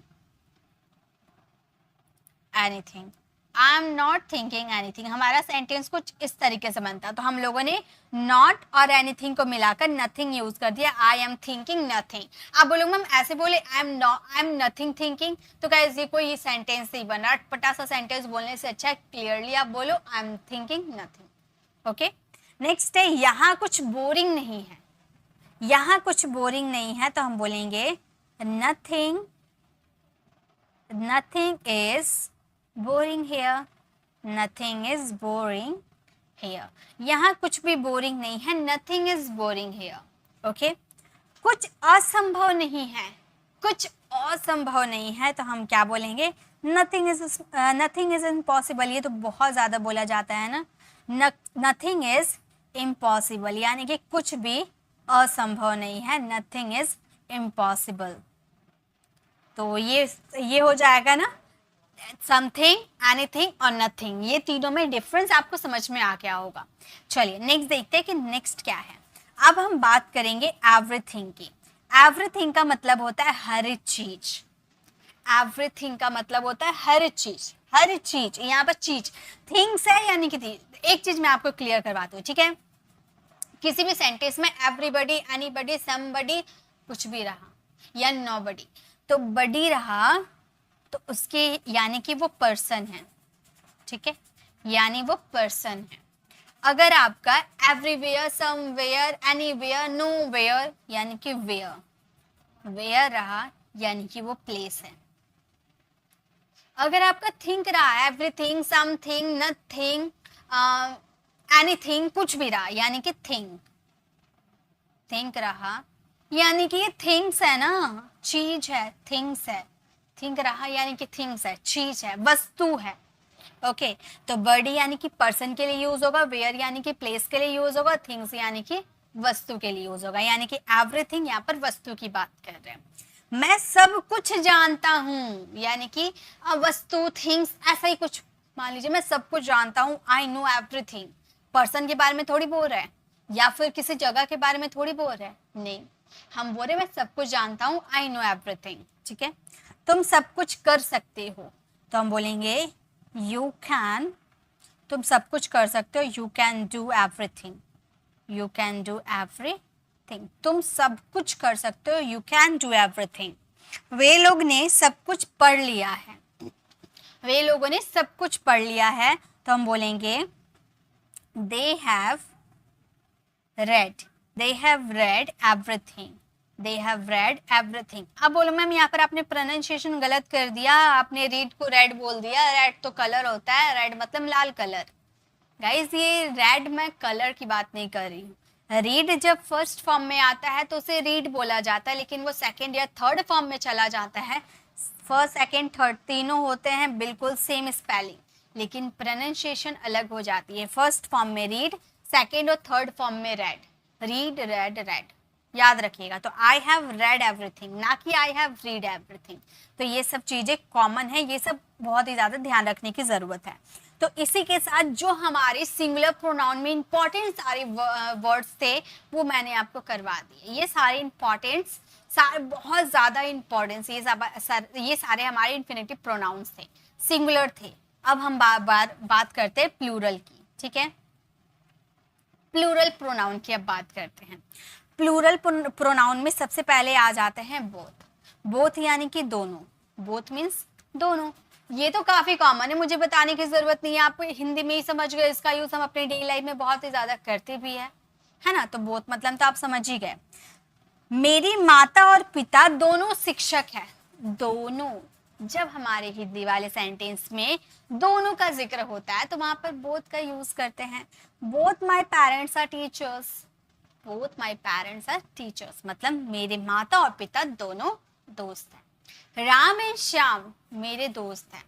anything, I am not thinking anything. हमारा सेंटेंस कुछ इस तरीके से बनता। तो हम लोगों ने नॉट और एनीथिंग को मिलाकर नथिंग यूज कर दिया, आई एम थिंकिंग नथिंग। आप बोलोगे मैम ऐसे बोले आई एम नथिंग थिंकिंग, तो गाइस ये कोई सेंटेंस नहीं बन रहा। अटपटा सा सेंटेंस बोलने से अच्छा क्लियरली आप बोलो I am thinking nothing. Okay, next है यहाँ कुछ बोरिंग नहीं है। यहाँ कुछ बोरिंग नहीं है, तो हम बोलेंगे nothing is boring here, nothing is boring here. यहाँ कुछ भी बोरिंग नहीं है, nothing is boring here. Okay, कुछ असंभव नहीं है, कुछ असंभव नहीं है, तो हम क्या बोलेंगे, नथिंग इज इम्पॉसिबल। ये तो बहुत ज्यादा बोला जाता है ना, नथिंग इज इम्पॉसिबल, यानी कि कुछ भी असंभव नहीं है, नथिंग इज इम्पॉसिबल। तो ये हो जाएगा ना समथिंग, एनीथिंग और नथिंग, ये तीनों में डिफरेंस आपको समझ में आ गया होगा। चलिए नेक्स्ट देखते हैं कि नेक्स्ट क्या है। अब हम बात करेंगे एवरीथिंग की। एवरीथिंग का मतलब होता है हर चीज। एवरीथिंग का मतलब होता है हर चीज, हर चीज, यहाँ पर चीज थिंग्स है यानी कि एक चीज मैं आपको क्लियर करवाती हूँ, ठीक है। किसी भी सेंटेंस में एवरीबडी, एनीबडी, समबडी, कुछ भी रहा या नोबडी, तो बडी रहा तो उसके यानी कि वो पर्सन है, ठीक है, यानी वो पर्सन है। अगर आपका एवरीवेयर, समवेयर, एनीवेयर, नोवेयर यानी कि वेयर, वेयर रहा यानी कि वो प्लेस है। अगर आपका थिंक रहा है एवरीथिंग, समथिंग, नथिंग, एनीथिंग, कुछ भी रहा यानी कि थिंक, थिंक रहा यानी कि ये थिंग्स है ना, चीज है, थिंग्स है। थिंक रहा यानी कि थिंग्स है, चीज है, वस्तु है। ओके तो बडी यानी कि पर्सन के लिए यूज होगा, वेयर यानी कि प्लेस के लिए यूज होगा, थिंग्स यानी कि वस्तु के लिए यूज होगा, यानी कि एवरीथिंग यहाँ पर वस्तु की बात कर रहे हैं। मैं सब कुछ जानता हूँ यानी कि वस्तु, थिंग्स, ऐसा ही कुछ मान लीजिए मैं सब कुछ जानता हूँ, आई नो एवरीथिंग। पर्सन के बारे में थोड़ी बोल रहे हैं या फिर किसी जगह के बारे में थोड़ी बोल रहे हैं, नहीं, हम बोल रहे मैं सब कुछ जानता हूँ, आई नो एवरीथिंग, ठीक है। तुम सब कुछ कर सकते हो तो हम बोलेंगे यू कैन, तुम सब कुछ कर सकते हो, you can do everything, you can do everything, तुम सब कुछ कर सकते हो, यू कैन डू एवरीथिंग। वे लोग ने सब कुछ पढ़ लिया है, वे लोगों ने सब कुछ पढ़ लिया है तो हम बोलेंगे they have read, they have read everything, they have read everything. अब बोलो मैम यहाँ पर आपने प्रोनाउंसिएशन गलत कर दिया, आपने रीड को रेड बोल दिया, रेड तो कलर होता है, रेड मतलब लाल कलर। गाइस ये रेड मैं कलर की बात नहीं कर रही हूँ। रीड जब फर्स्ट फॉर्म में आता है तो उसे रीड बोला जाता है, लेकिन वो सेकेंड या थर्ड फॉर्म में चला जाता है, फर्स्ट सेकेंड थर्ड तीनों होते हैं बिल्कुल सेम स्पेलिंग, लेकिन प्रोनाउंसिएशन अलग हो जाती है। फर्स्ट फॉर्म में रीड, सेकेंड और थर्ड फॉर्म में रेड, रीड, रेड, रेड, याद रखिएगा। तो आई हैव रेड एवरीथिंग, ना कि आई हैव रीड एवरीथिंग। तो ये सब चीजें कॉमन है, ये सब बहुत ही ज्यादा ध्यान रखने की जरूरत है। तो इसी के साथ जो हमारे सिंगुलर प्रोनाउन में इंपॉर्टेंट सारे वर्ड्स थे वो मैंने आपको करवा दिए। ये सारे इंपॉर्टेंट्स बहुत ज्यादा इंपॉर्टेंस, ये सारे हमारे इन्फिनेटिव प्रोनाउंस थे, सिंगुलर थे। अब हम बात करते हैं प्लूरल की, ठीक है। प्लूरल प्रोनाउन की अब बात करते हैं। प्लूरल प्रोनाउन में सबसे पहले आ जाते हैं बोथ। बोथ यानी कि दोनों, बोथ मीन्स दोनों। ये तो काफी कॉमन है, मुझे बताने की जरूरत नहीं है, आप हिंदी में ही समझ गए, इसका यूज हम अपने डेली लाइफ में बहुत ही ज्यादा करते भी है ना। तो बोथ मतलब तो आप समझ ही गए। मेरी माता और पिता दोनों शिक्षक हैं, दोनों। जब हमारे हिंदी वाले सेंटेंस में दोनों का जिक्र होता है तो वहां पर बोथ का यूज करते हैं। Both my parents are teachers, both my parents are teachers मतलब मेरे माता और पिता दोनों दोस्त हैं। राम एंड श्याम मेरे दोस्त हैं,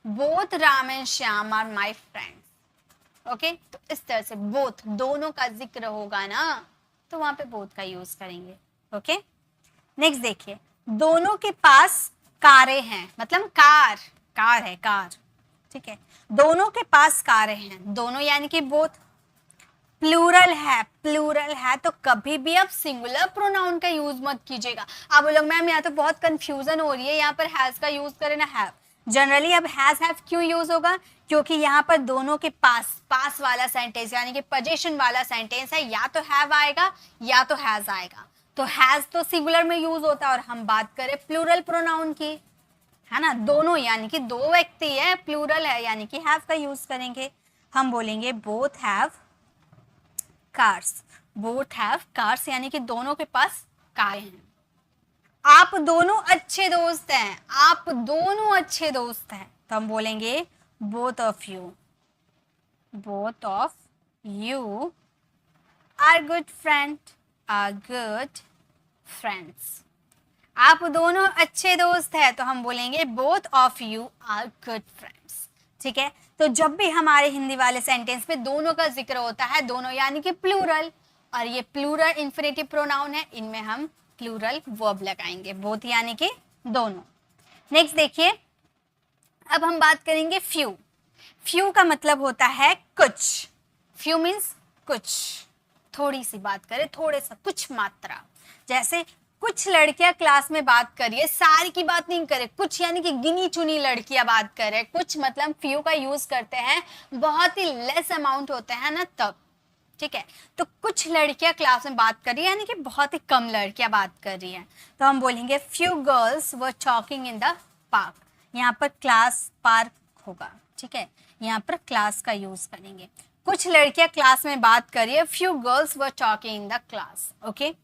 both Ram and Shyam are my friends. Okay तो इस तरह से बोथ, दोनों का जिक्र होगा ना तो वहां पे बोथ का यूज करेंगे। ओके नेक्स्ट देखिए, दोनों के पास कारें हैं, मतलब कार, कार है, कार, ठीक है। दोनों के पास कारें हैं, दोनों यानी कि बोथ। प्लूरल है, प्लूरल है तो कभी भी आप सिंगुलर प्रोनाउन का यूज मत कीजिएगा। आप बोलोगे मैम यहाँ तो बहुत कंफ्यूजन हो रही है, यहाँ पर हैज का यूज करें ना हैव। जनरली अब हैज हैव क्यों यूज होगा, क्योंकि यहाँ पर दोनों के पास, पास वाला सेंटेंस यानी कि पोजीशन वाला सेंटेंस है, या तो हैव आएगा या तो हैज आएगा। तो हैज तो सिंगुलर में यूज होता है और हम बात करें प्लूरल प्रोनाउन की, है ना, दोनों यानी कि दो व्यक्ति है, प्लूरल है यानी कि हैव का यूज करेंगे। हम बोलेंगे both have cars, both have cars यानी कि दोनों के पास कारें हैं। आप दोनों अच्छे दोस्त हैं, आप दोनों अच्छे दोस्त हैं तो हम बोलेंगे both of you, both of you are good friend, are good friends. आप दोनों अच्छे दोस्त हैं तो हम बोलेंगे both of you are good friends, ठीक है। तो जब भी हमारे हिंदी वाले सेंटेंस में दोनों का जिक्र होता है, दोनों यानी कि प्लूरल, और ये प्लूरल इंफिनिटिव प्रोनाउन है, इनमें हम प्लूरल वर्ब लगाएंगे, बोथ यानी कि दोनों। नेक्स्ट देखिए, अब हम बात करेंगे फ्यू। फ्यू का मतलब होता है कुछ। फ्यू मीन्स कुछ, थोड़ी सी बात करें, थोड़े सा, कुछ मात्रा। जैसे कुछ लड़कियां क्लास में बात करिए, सारी की बात नहीं करे, कुछ यानी कि गिनी चुनी लड़कियां बात करें। कुछ मतलब फ्यू का यूज करते हैं, बहुत ही लेस अमाउंट होते हैं ना तब, ठीक है। तो कुछ लड़कियां क्लास में बात कर रही है यानी कि बहुत ही कम लड़कियां बात कर रही हैं, तो हम बोलेंगे few girls were talking in the park. यहाँ पर क्लास पार्क होगा, ठीक है, यहाँ पर क्लास का यूज करेंगे। कुछ लड़कियां क्लास में बात कर रही है, few girls were talking in the class, okay.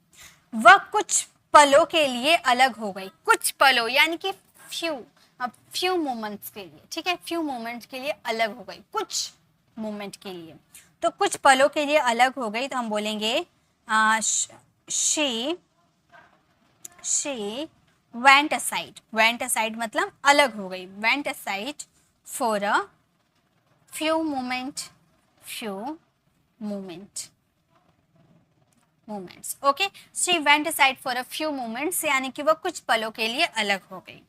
वह कुछ पलों के लिए अलग हो गई। कुछ पलों यानी कि फ्यू, अब फ्यू मोमेंट्स के लिए, ठीक है, फ्यू मोमेंट्स के लिए अलग हो गई, कुछ मोमेंट के लिए। तो कुछ पलों के लिए अलग हो गई, तो हम बोलेंगे she went aside। went aside मतलब अलग हो गई, went aside for a few moments okay. she went aside for a few moments यानी कि वह कुछ पलों के लिए अलग हो गई।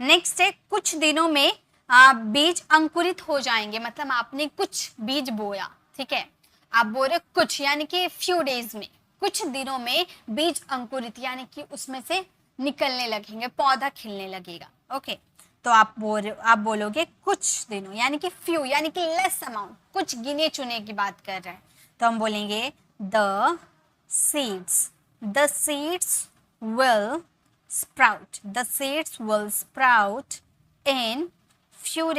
नेक्स्ट है कुछ दिनों में बीज अंकुरित हो जाएंगे, मतलब आपने कुछ बीज बोया, ठीक है, आप बोल रहे कुछ यानी कि फ्यू डेज में, कुछ दिनों में बीज अंकुरित यानी कि उसमें से निकलने लगेंगे, पौधा खिलने लगेगा, ओके। तो आप बोलोगे कुछ दिनों यानी कि फ्यू यानी कि लेस अमाउंट, कुछ गिने चुने की बात कर रहे हैं, तो हम बोलेंगे the seeds will sprout in few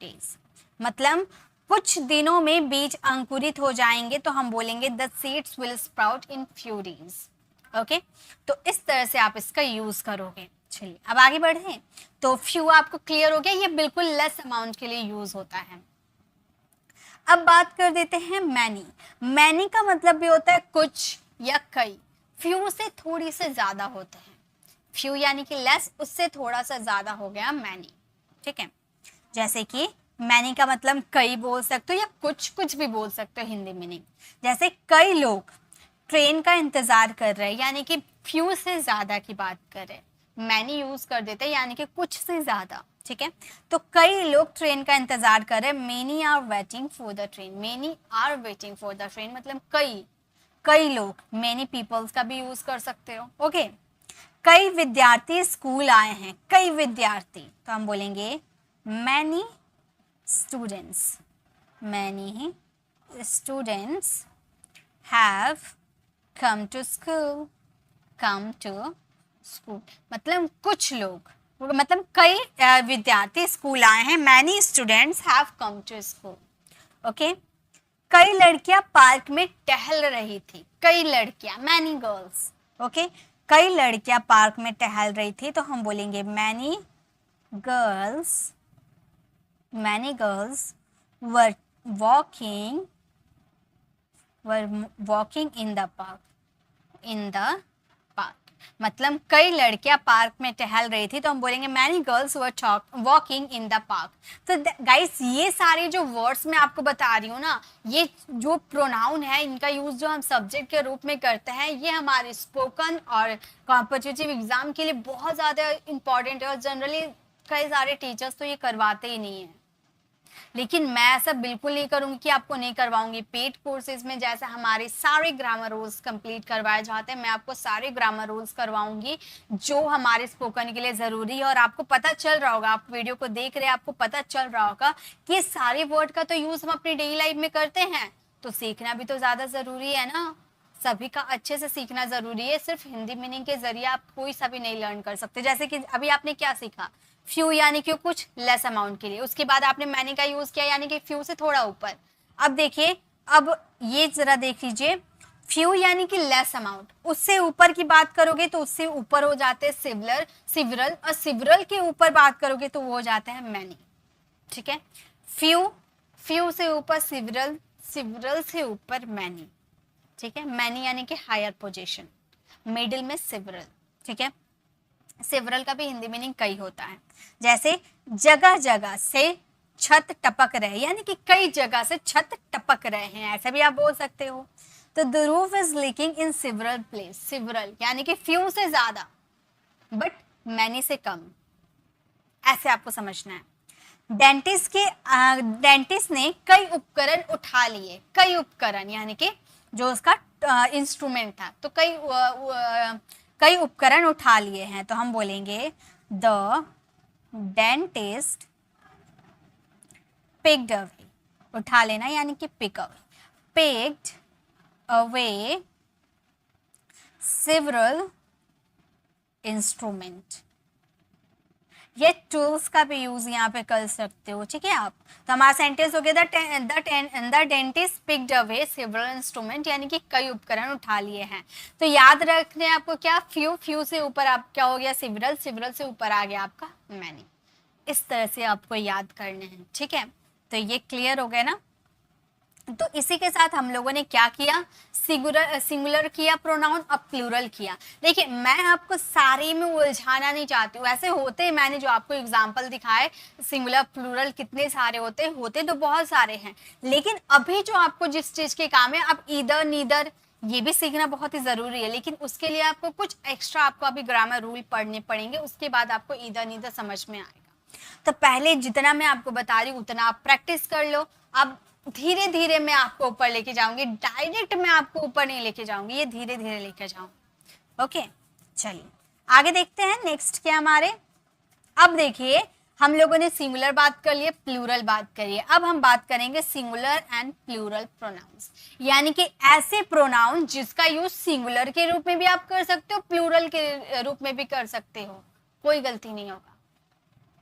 days। मतलब कुछ दिनों में बीज अंकुरित हो जाएंगे, तो हम बोलेंगे the seeds will sprout in few days, okay. तो इस तरह से आप इसका यूज करोगे। चलिए अब आगे बढ़े। तो फ्यू आपको क्लियर हो गया, ये बिल्कुल लेस अमाउंट के लिए यूज होता है। अब बात कर देते हैं मैनी। मैनी का मतलब भी होता है कुछ या कई, फ्यू से थोड़ी से ज्यादा होते हैं। फ्यू यानी कि लेस, उससे थोड़ा सा ज्यादा हो गया मैनी, ठीक है। जैसे कि मैनी का मतलब कई बोल सकते हो या कुछ भी बोल सकते हो हिंदी मीनिंग। जैसे कई लोग ट्रेन का इंतजार कर रहे हैं यानी कि फ्यू से ज्यादा की बात कर रहे हैं, मैनी यूज कर देते हैं यानी कि कुछ से ज्यादा, ठीक है। तो कई लोग ट्रेन का इंतजार कर रहे हैं, many are waiting for the train, मतलब कई लोग, मेनी पीपल्स का भी यूज कर सकते हो, ओके। कई विद्यार्थी स्कूल आए हैं, कई विद्यार्थी, तो हम बोलेंगे many students have come to school, मतलब कुछ लोग, मतलब कई विद्यार्थी स्कूल आए हैं, many students have come to school, okay. कई लड़कियां पार्क में टहल रही थी, कई लड़कियां, many girls, ओके। कई लड़कियां पार्क में टहल रही थी, तो हम बोलेंगे many girls were walking in the park, मतलब कई लड़कियां पार्क में टहल रही थी, तो हम बोलेंगे many girls were walking in the park। तो गाइस ये सारे जो वर्ड्स मैं आपको बता रही हूँ ना, ये जो प्रोनाउन है इनका यूज जो हम सब्जेक्ट के रूप में करते हैं, ये हमारे स्पोकन और कॉम्पिटिटिव एग्जाम के लिए बहुत ज़्यादा इंपॉर्टेंट है, और जनरली कई सारे टीचर्स तो ये करवाते ही नहीं है। लेकिन मैं ऐसा बिल्कुल नहीं करूंगी कि आपको नहीं करवाऊंगी। पेड कोर्सेज में जैसे हमारे सारे ग्रामर रूल्स कंप्लीट करवाए जाते हैं, मैं आपको सारे ग्रामर रूल्स करवाऊंगी जो हमारे स्पोकन के लिए ज़रूरी है। और आपको पता चल रहा होगा, आप वीडियो को देख रहे हैं, आपको पता चल रहा होगा कि ये सारे वर्ड का तो यूज़ हम अपनी डेली लाइफ में करते हैं, तो सीखना भी तो ज़्यादा ज़रूरी है ना। सभी का अच्छे से सीखना ज़रूरी है, सिर्फ हिंदी मीनिंग के जरिए आप कोई सा भी नहीं लर्न कर सकते। जैसे कि अभी आपने क्या सीखा, फ्यू यानी कि कुछ लेस अमाउंट के लिए, उसके बाद आपने मैनी का यूज किया यानी कि फ्यू से थोड़ा ऊपर। अब देखिए, अब ये जरा देख लीजिए, फ्यू यानी कि लेस अमाउंट, उससे ऊपर की बात करोगे तो उससे ऊपर हो जाते हैं सिवरल, और सिवरल के ऊपर बात करोगे तो वो हो जाते हैं मैनी, ठीक है। फ्यू से ऊपर सिवरल से ऊपर मैनी, ठीक है। मैनी यानी कि हायर पोजीशन, मिडिल में सिवरल, ठीक है। सिवरल का भी हिंदी मीनिंग कई होता है। जैसे जगह जगह से छत टपक रहे, यानी कि कई जगह से छत टपक रहे हैं, ऐसा भी आप बोल सकते हो। तो the roof is leaking in several place, several यानी कि फ्यू से ज्यादा, बट मैनी से कम, ऐसे आपको समझना है। डेंटिस्ट ने कई उपकरण उठा लिए, कई उपकरण यानी कि जो उसका इंस्ट्रूमेंट था, तो कई उपकरण उठा लिए हैं, तो हम बोलेंगे द डेंटिस्ट पिक्ड अवे, उठा लेना यानी कि pick away, picked away several instrument. ये टूल्स का भी यूज यहाँ पे कर सकते हो, ठीक है आप। तो हमारा सेंटेंस हो गया the dentist picked away several instrument, यानी कि कई उपकरण उठा लिए हैं। तो याद रखने आपको क्या, फ्यू से ऊपर आप क्या हो गया सेवरल, सेवरल से ऊपर आ गया आपका मैनी। इस तरह से आपको याद करने हैं, ठीक है। तो ये क्लियर हो गया ना। तो इसी के साथ हम लोगों ने क्या किया, सिंगुलर किया प्रोनाउन, अब प्लूरल किया। देखिए मैं आपको सारे में उलझाना नहीं चाहती हूँ, ऐसे होते हैं, मैंने जो आपको एग्जांपल दिखाए सिंगुलर प्लूरल कितने सारे होते तो बहुत सारे हैं, लेकिन अभी जो आपको जिस चीज के काम है, अब ईदर नीदर ये भी सीखना बहुत ही जरूरी है, लेकिन उसके लिए आपको कुछ एक्स्ट्रा आपको अभी ग्रामर रूल पढ़ने पड़ेंगे, उसके बाद आपको ईदर नीदर समझ में आएगा। तो पहले जितना मैं आपको बता रही हूँ उतना आप प्रैक्टिस कर लो। अब धीरे धीरे मैं आपको ऊपर लेके जाऊंगी, डायरेक्ट मैं आपको ऊपर नहीं लेके जाऊंगी, ये धीरे धीरे लेके जाऊंगी। ओके चलिए आगे देखते हैं नेक्स्ट क्या हमारे। अब देखिए हम लोगों ने सिंगुलर बात कर लिए, प्लूरल बात करिए, अब हम बात करेंगे सिंगुलर एंड प्लूरल प्रोनाउंस, यानी कि ऐसे प्रोनाउन जिसका यूज सिंगुलर के रूप में भी आप कर सकते हो, प्लूरल के रूप में भी कर सकते हो, कोई गलती नहीं होगा।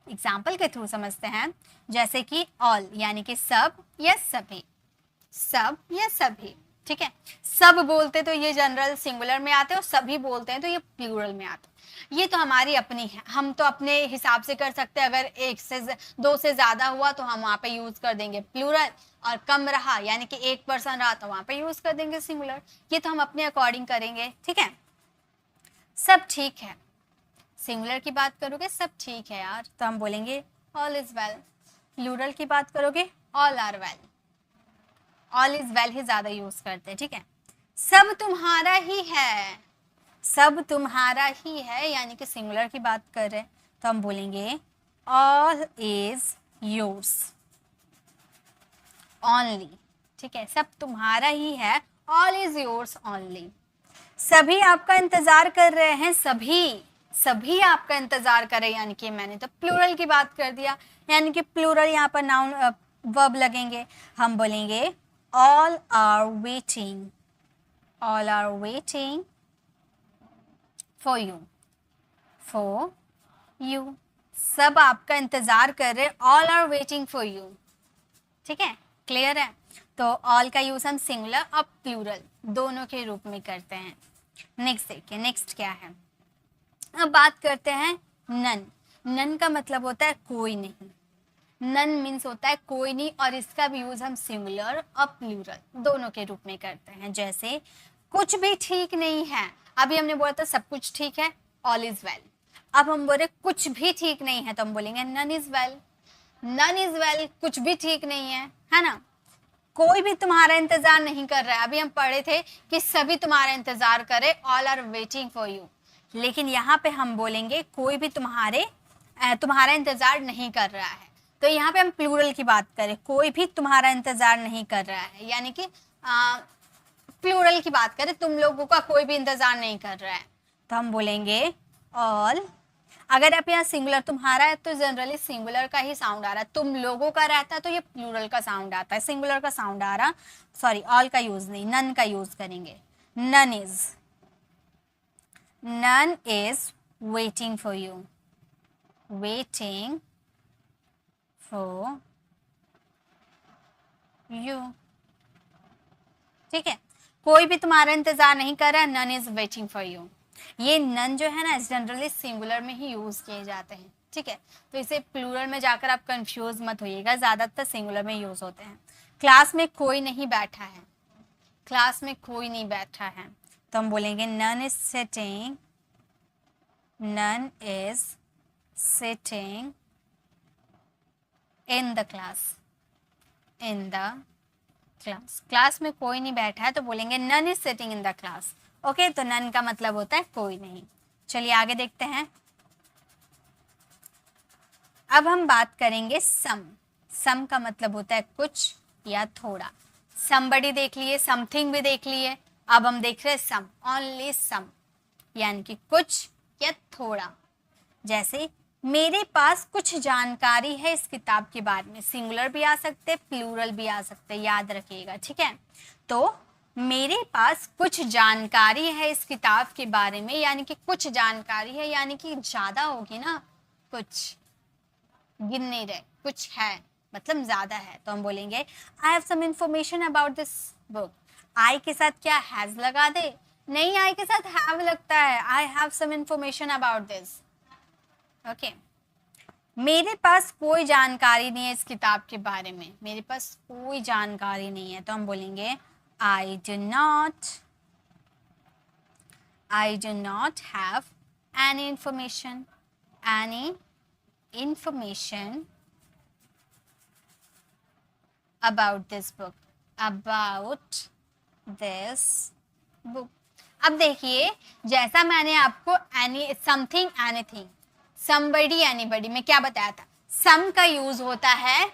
एग्जाम्पल के थ्रू समझते हैं, जैसे कि ऑल यानी कि सब या सभी, सब या सभी, ठीक है। सब बोलते तो ये जनरल सिंगुलर में आते हैं, और सभी बोलते हैं तो ये प्लूरल में आते हैं। ये तो हमारी अपनी है, हम तो अपने हिसाब से कर सकते हैं। अगर एक से दो से ज्यादा हुआ तो हम वहां पे यूज कर देंगे प्लूरल, और कम रहा यानी कि एक पर्सन रहा तो वहां पे यूज कर देंगे सिंगुलर। ये तो हम अपने अकॉर्डिंग करेंगे, ठीक है। सब ठीक है, सिंगुलर की बात करोगे सब ठीक है यार, तो हम बोलेंगे ऑल इज वेल। प्लूरल की बात करोगे all are well, all is well ही ज्यादा यूज करते हैं, ठीक है। सब तुम्हारा ही है, सब तुम्हारा ही है यानी कि सिंगुलर की बात कर रहे हैं, तो हम बोलेंगे ऑल इज योर्स ओनली, ठीक है। सब तुम्हारा ही है, ऑल इज योर्स ओनली। सभी आपका इंतजार कर रहे हैं, सभी आपका इंतजार कर रहे हैं, यानी कि मैंने तो प्लूरल की बात कर दिया, यानी कि प्लूरल यहाँ पर नाउन वर्ब लगेंगे। हम बोलेंगे all are waiting, all are waiting for you, for you. सब आपका इंतजार कर रहे हैं, all are waiting for you, ठीक है, क्लियर है। तो ऑल का यूज हम सिंगुलर और प्लूरल दोनों के रूप में करते हैं। नेक्स्ट देखिए, नेक्स्ट क्या है। अब बात करते हैं नन। नन का मतलब होता है कोई नहीं, नन मीन्स होता है कोई नहीं, और इसका भी यूज हम सिंगुलर और प्लूरल दोनों के रूप में करते हैं। जैसे कुछ भी ठीक नहीं है, अभी हमने बोला था सब कुछ ठीक है, ऑल इज वेल। अब हम बोले कुछ भी ठीक नहीं है, तो हम बोलेंगे none is well, none is well, कुछ भी ठीक नहीं है ना। कोई भी तुम्हारा इंतजार नहीं कर रहा है, अभी हम पढ़े थे कि सभी तुम्हारा इंतजार करे, all are waiting for you, लेकिन यहाँ पे हम बोलेंगे कोई भी तुम्हारा इंतजार नहीं कर रहा है। तो यहाँ पे हम प्लूरल की बात करें, कोई भी तुम्हारा इंतजार नहीं कर रहा है, यानी कि प्लूरल की बात करें, तुम लोगों का कोई भी इंतजार नहीं कर रहा है, तो हम बोलेंगे ऑल। अगर आप यहाँ सिंगुलर तुम्हारा है तो जनरली सिंगुलर का ही साउंड आ रहा है, तुम लोगों का रहता है तो ये प्लूरल का साउंड आता है, सिंगुलर का साउंड आ रहा, सॉरी ऑल का यूज नहीं, नन का यूज करेंगे। None is waiting for you, waiting for you, ठीक है। कोई भी तुम्हारा इंतजार नहीं कर रहा, none is waiting for you. ये नन जो है ना जनरली सिंगुलर में ही यूज किए जाते हैं, ठीक है। तो इसे प्लूरल में जाकर आप कंफ्यूज मत होइएगा, ज्यादातर सिंगुलर में यूज होते हैं। क्लास में कोई नहीं बैठा है, क्लास में कोई नहीं बैठा है, तो हम बोलेंगे none is sitting, none is sitting in the class, in the class. Class में कोई नहीं बैठा है तो बोलेंगे none is sitting in the class. Okay, तो नन का मतलब होता है कोई नहीं। चलिए आगे देखते हैं। अब हम बात करेंगे सम। सम का मतलब होता है कुछ या थोड़ा। समबडी देख लिए, समथिंग भी देख लिए, अब हम देख रहे हैं सम, ओनली सम, यानी कि कुछ या थोड़ा। जैसे मेरे पास कुछ जानकारी है इस किताब के बारे में, सिंगुलर भी आ सकते, प्लूरल भी आ सकते, याद रखिएगा, ठीक है। तो मेरे पास कुछ जानकारी है इस किताब के बारे में, यानी कि कुछ जानकारी है, यानी कि ज्यादा होगी ना, कुछ गिन नहीं रहे, कुछ है मतलब ज्यादा है, तो हम बोलेंगे I have some information about this book. I के साथ क्या हैज लगा दे? नहीं, आई के साथ हैव लगता है, I have some information about this. Okay, मेरे पास कोई जानकारी नहीं है इस किताब के बारे में, मेरे पास कोई जानकारी नहीं है, तो हम बोलेंगे आई do not have any information about this book, अब देखिए, जैसा मैंने आपको any, something, anything, somebody, anybody में क्या बताया था, सम का यूज होता है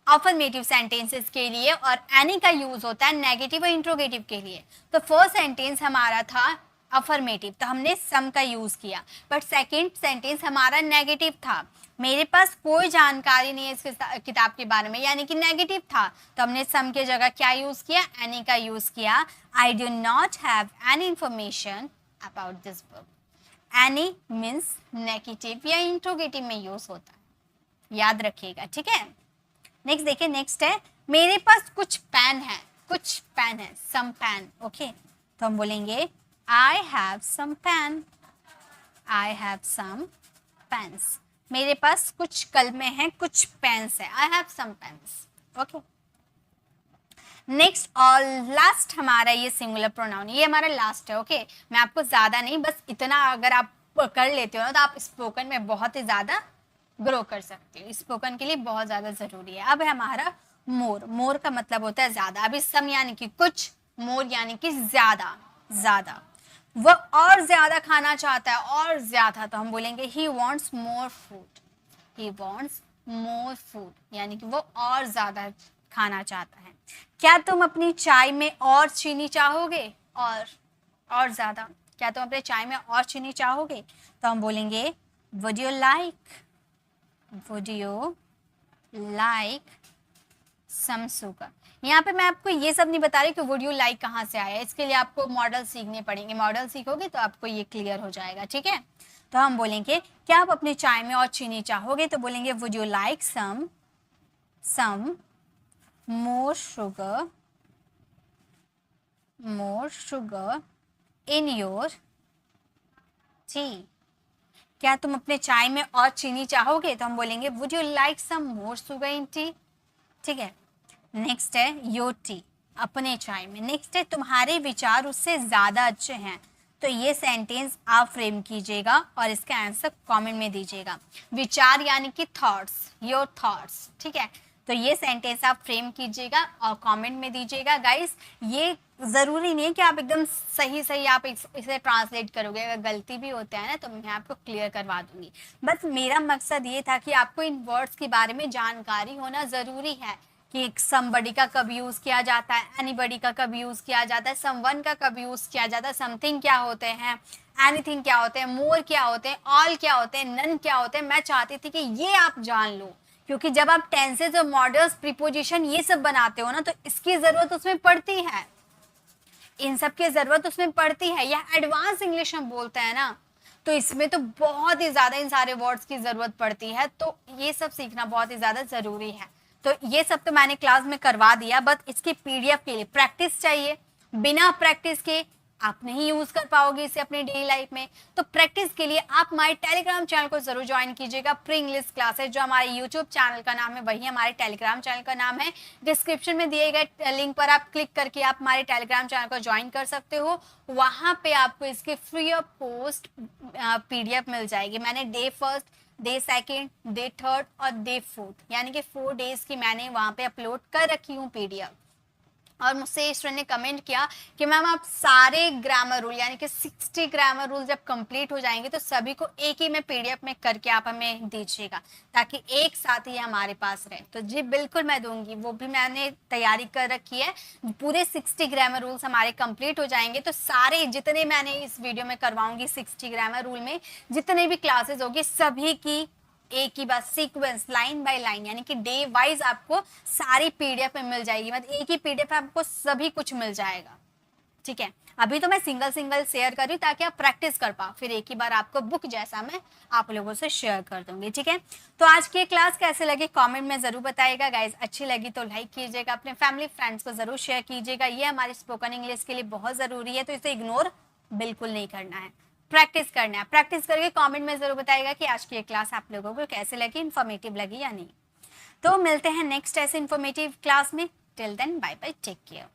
अफर्मेटिव सेंटेंसेस के लिए और एनी का यूज होता है नेगेटिव और इंट्रोगेटिव के लिए। तो फर्स्ट सेंटेंस हमारा था अफर्मेटिव, तो हमने सम का यूज किया, बट सेकंड सेंटेंस हमारा नेगेटिव था, मेरे पास कोई जानकारी नहीं है इस किताब के बारे में, यानी कि नेगेटिव था, तो हमने सम के जगह क्या यूज किया, एनी का यूज किया। I do not have any information about this book. Any means negative या इंट्रोगेटिव में यूज होता है, याद रखिएगा, ठीक है। नेक्स्ट देखिए, नेक्स्ट है मेरे पास कुछ पेन है, कुछ पेन है, सम पेन। ओके, तो हम बोलेंगे I have some pen, I have some pens. मेरे पास कुछ कलमें हैं, कुछ पेन्स है, I have some pens. Okay, next और लास्ट हमारा ये सिंगुलर प्रोनाउन, ये हमारा लास्ट है। ओके, मैं आपको ज्यादा नहीं, बस इतना अगर आप कर लेते हो ना तो आप स्पोकन में बहुत ही ज्यादा ग्रो कर सकते हो, स्पोकन के लिए बहुत ज्यादा जरूरी है। अब है हमारा मोर। मोर का मतलब होता है ज्यादा। अभी सम यानी कि कुछ, मोर यानी कि ज्यादा, ज्यादा। वो और ज्यादा खाना चाहता है, और ज्यादा, तो हम बोलेंगे he wants more food, he wants more food, यानी कि वो और ज्यादा खाना चाहता है। क्या तुम अपनी चाय में और चीनी चाहोगे? और ज्यादा, क्या तुम अपने चाय में और चीनी चाहोगे? तो हम बोलेंगे would you like some sugar. यहाँ पे मैं आपको ये सब नहीं बता रही कि वुड यू लाइक कहाँ से आया, इसके लिए आपको मॉडल सीखने पड़ेंगे, मॉडल सीखोगे तो आपको ये क्लियर हो जाएगा, ठीक है। तो हम बोलेंगे क्या आप अपनी चाय में और चीनी चाहोगे? तो बोलेंगे would you like some more sugar in your tea। क्या तुम अपने चाय में और चीनी चाहोगे? तो हम बोलेंगे would you like some more sugar in tea। ठीक है, नेक्स्ट है योर टी, अपने चाय में। नेक्स्ट है तुम्हारे विचार उससे ज्यादा अच्छे हैं। तो ये सेंटेंस आप फ्रेम कीजिएगा और इसका आंसर कमेंट में दीजिएगा। विचार यानी कि थॉट्स, योर थॉट्स, ठीक है। तो ये सेंटेंस आप फ्रेम कीजिएगा और कमेंट में दीजिएगा। गाइस, ये जरूरी नहीं है कि आप एकदम सही आप इसे ट्रांसलेट करोगे, अगर गलती भी होता है ना तो मैं आपको क्लियर करवा दूंगी। बस मेरा मकसद ये था कि आपको इन वर्ड्स के बारे में जानकारी होना जरूरी है कि समबडी का कब यूज किया जाता है, एनीबडी का कब यूज किया जाता है, समवन का कब यूज किया जाता है, समथिंग क्या होते हैं, एनीथिंग क्या होते हैं, मोर क्या होते हैं, ऑल क्या होते हैं, नन क्या होते हैं। मैं चाहती थी कि ये आप जान लो, क्योंकि जब आप टेंसेज और मॉडल्स, प्रीपोजिशन ये सब बनाते हो ना तो इसकी जरूरत उसमें पड़ती है, इन सब की जरूरत उसमें पड़ती है। या एडवांस इंग्लिश हम बोलते हैं ना तो इसमें तो बहुत ही ज्यादा इन सारे वर्ड्स की जरूरत पड़ती है, तो ये सब सीखना बहुत ही ज्यादा जरूरी है। तो ये सब तो मैंने क्लास में करवा दिया, बट इसके पीडीएफ के लिए प्रैक्टिस चाहिए। बिना प्रैक्टिस के आप नहीं यूज कर पाओगे इसे अपने डेली लाइफ में। तो प्रैक्टिस के लिए आप हमारे टेलीग्राम चैनल को जरूर ज्वाइन कीजिएगा। प्री इंग्लिश क्लासेस, जो हमारे यूट्यूब चैनल का नाम है वही हमारे टेलीग्राम चैनल का नाम है। डिस्क्रिप्शन में दिए गए लिंक पर आप क्लिक करके आप हमारे टेलीग्राम चैनल को ज्वाइन कर सकते हो। वहां पे आपको इसके फ्री ऑफ कॉस्ट पीडीएफ मिल जाएगी। मैंने day first, day second, day third और डे फोर्थ यानी कि 4 डेज की मैंने वहां पे अपलोड कर रखी हूँ पीडीएफ। और मुझसे इस फ्रेंड ने कमेंट किया कि मैम आप सारे ग्रामर रूल यानी कि 60 ग्रामर रूल जब कंप्लीट हो जाएंगे तो सभी को एक ही में पीडीएफ में करके आप हमें दीजिएगा ताकि एक साथ ही हमारे पास रहे। तो जी बिल्कुल मैं दूंगी, वो भी मैंने तैयारी कर रखी है। पूरे 60 ग्रामर रूल्स हमारे कंप्लीट हो जाएंगे तो सारे जितने मैंने इस वीडियो में करवाऊंगी 60 ग्रामर रूल में जितने भी क्लासेस होगी सभी की एक ही बात सीक्वेंस लाइन बाय लाइन यानी कि डे वाइज आपको सारी पीडीएफ में मिल जाएगी, मतलब एक ही पीडीएफ में आपको सभी कुछ मिल जाएगा। ठीक है, अभी तो मैं सिंगल सिंगल शेयर कर रही हूँ ताकि आप प्रैक्टिस कर पाओ, फिर एक ही बार आपको बुक जैसा मैं आप लोगों से शेयर कर दूंगी। ठीक है, तो आज की क्लास कैसे लगी कमेंट में जरूर बताइएगा गाइज। अच्छी लगी तो लाइक कीजिएगा, अपने फैमिली फ्रेंड्स को जरूर शेयर कीजिएगा। ये हमारी स्पोकन इंग्लिश के लिए बहुत जरूरी है तो इसे इग्नोर बिल्कुल नहीं करना है, प्रैक्टिस करना है। प्रैक्टिस करके कमेंट में जरूर बताइएगा कि आज की ये क्लास आप लोगों को कैसे लगी, इन्फॉर्मेटिव लगी या नहीं। तो मिलते हैं नेक्स्ट ऐसे इन्फॉर्मेटिव क्लास में। Till then bye bye, take care.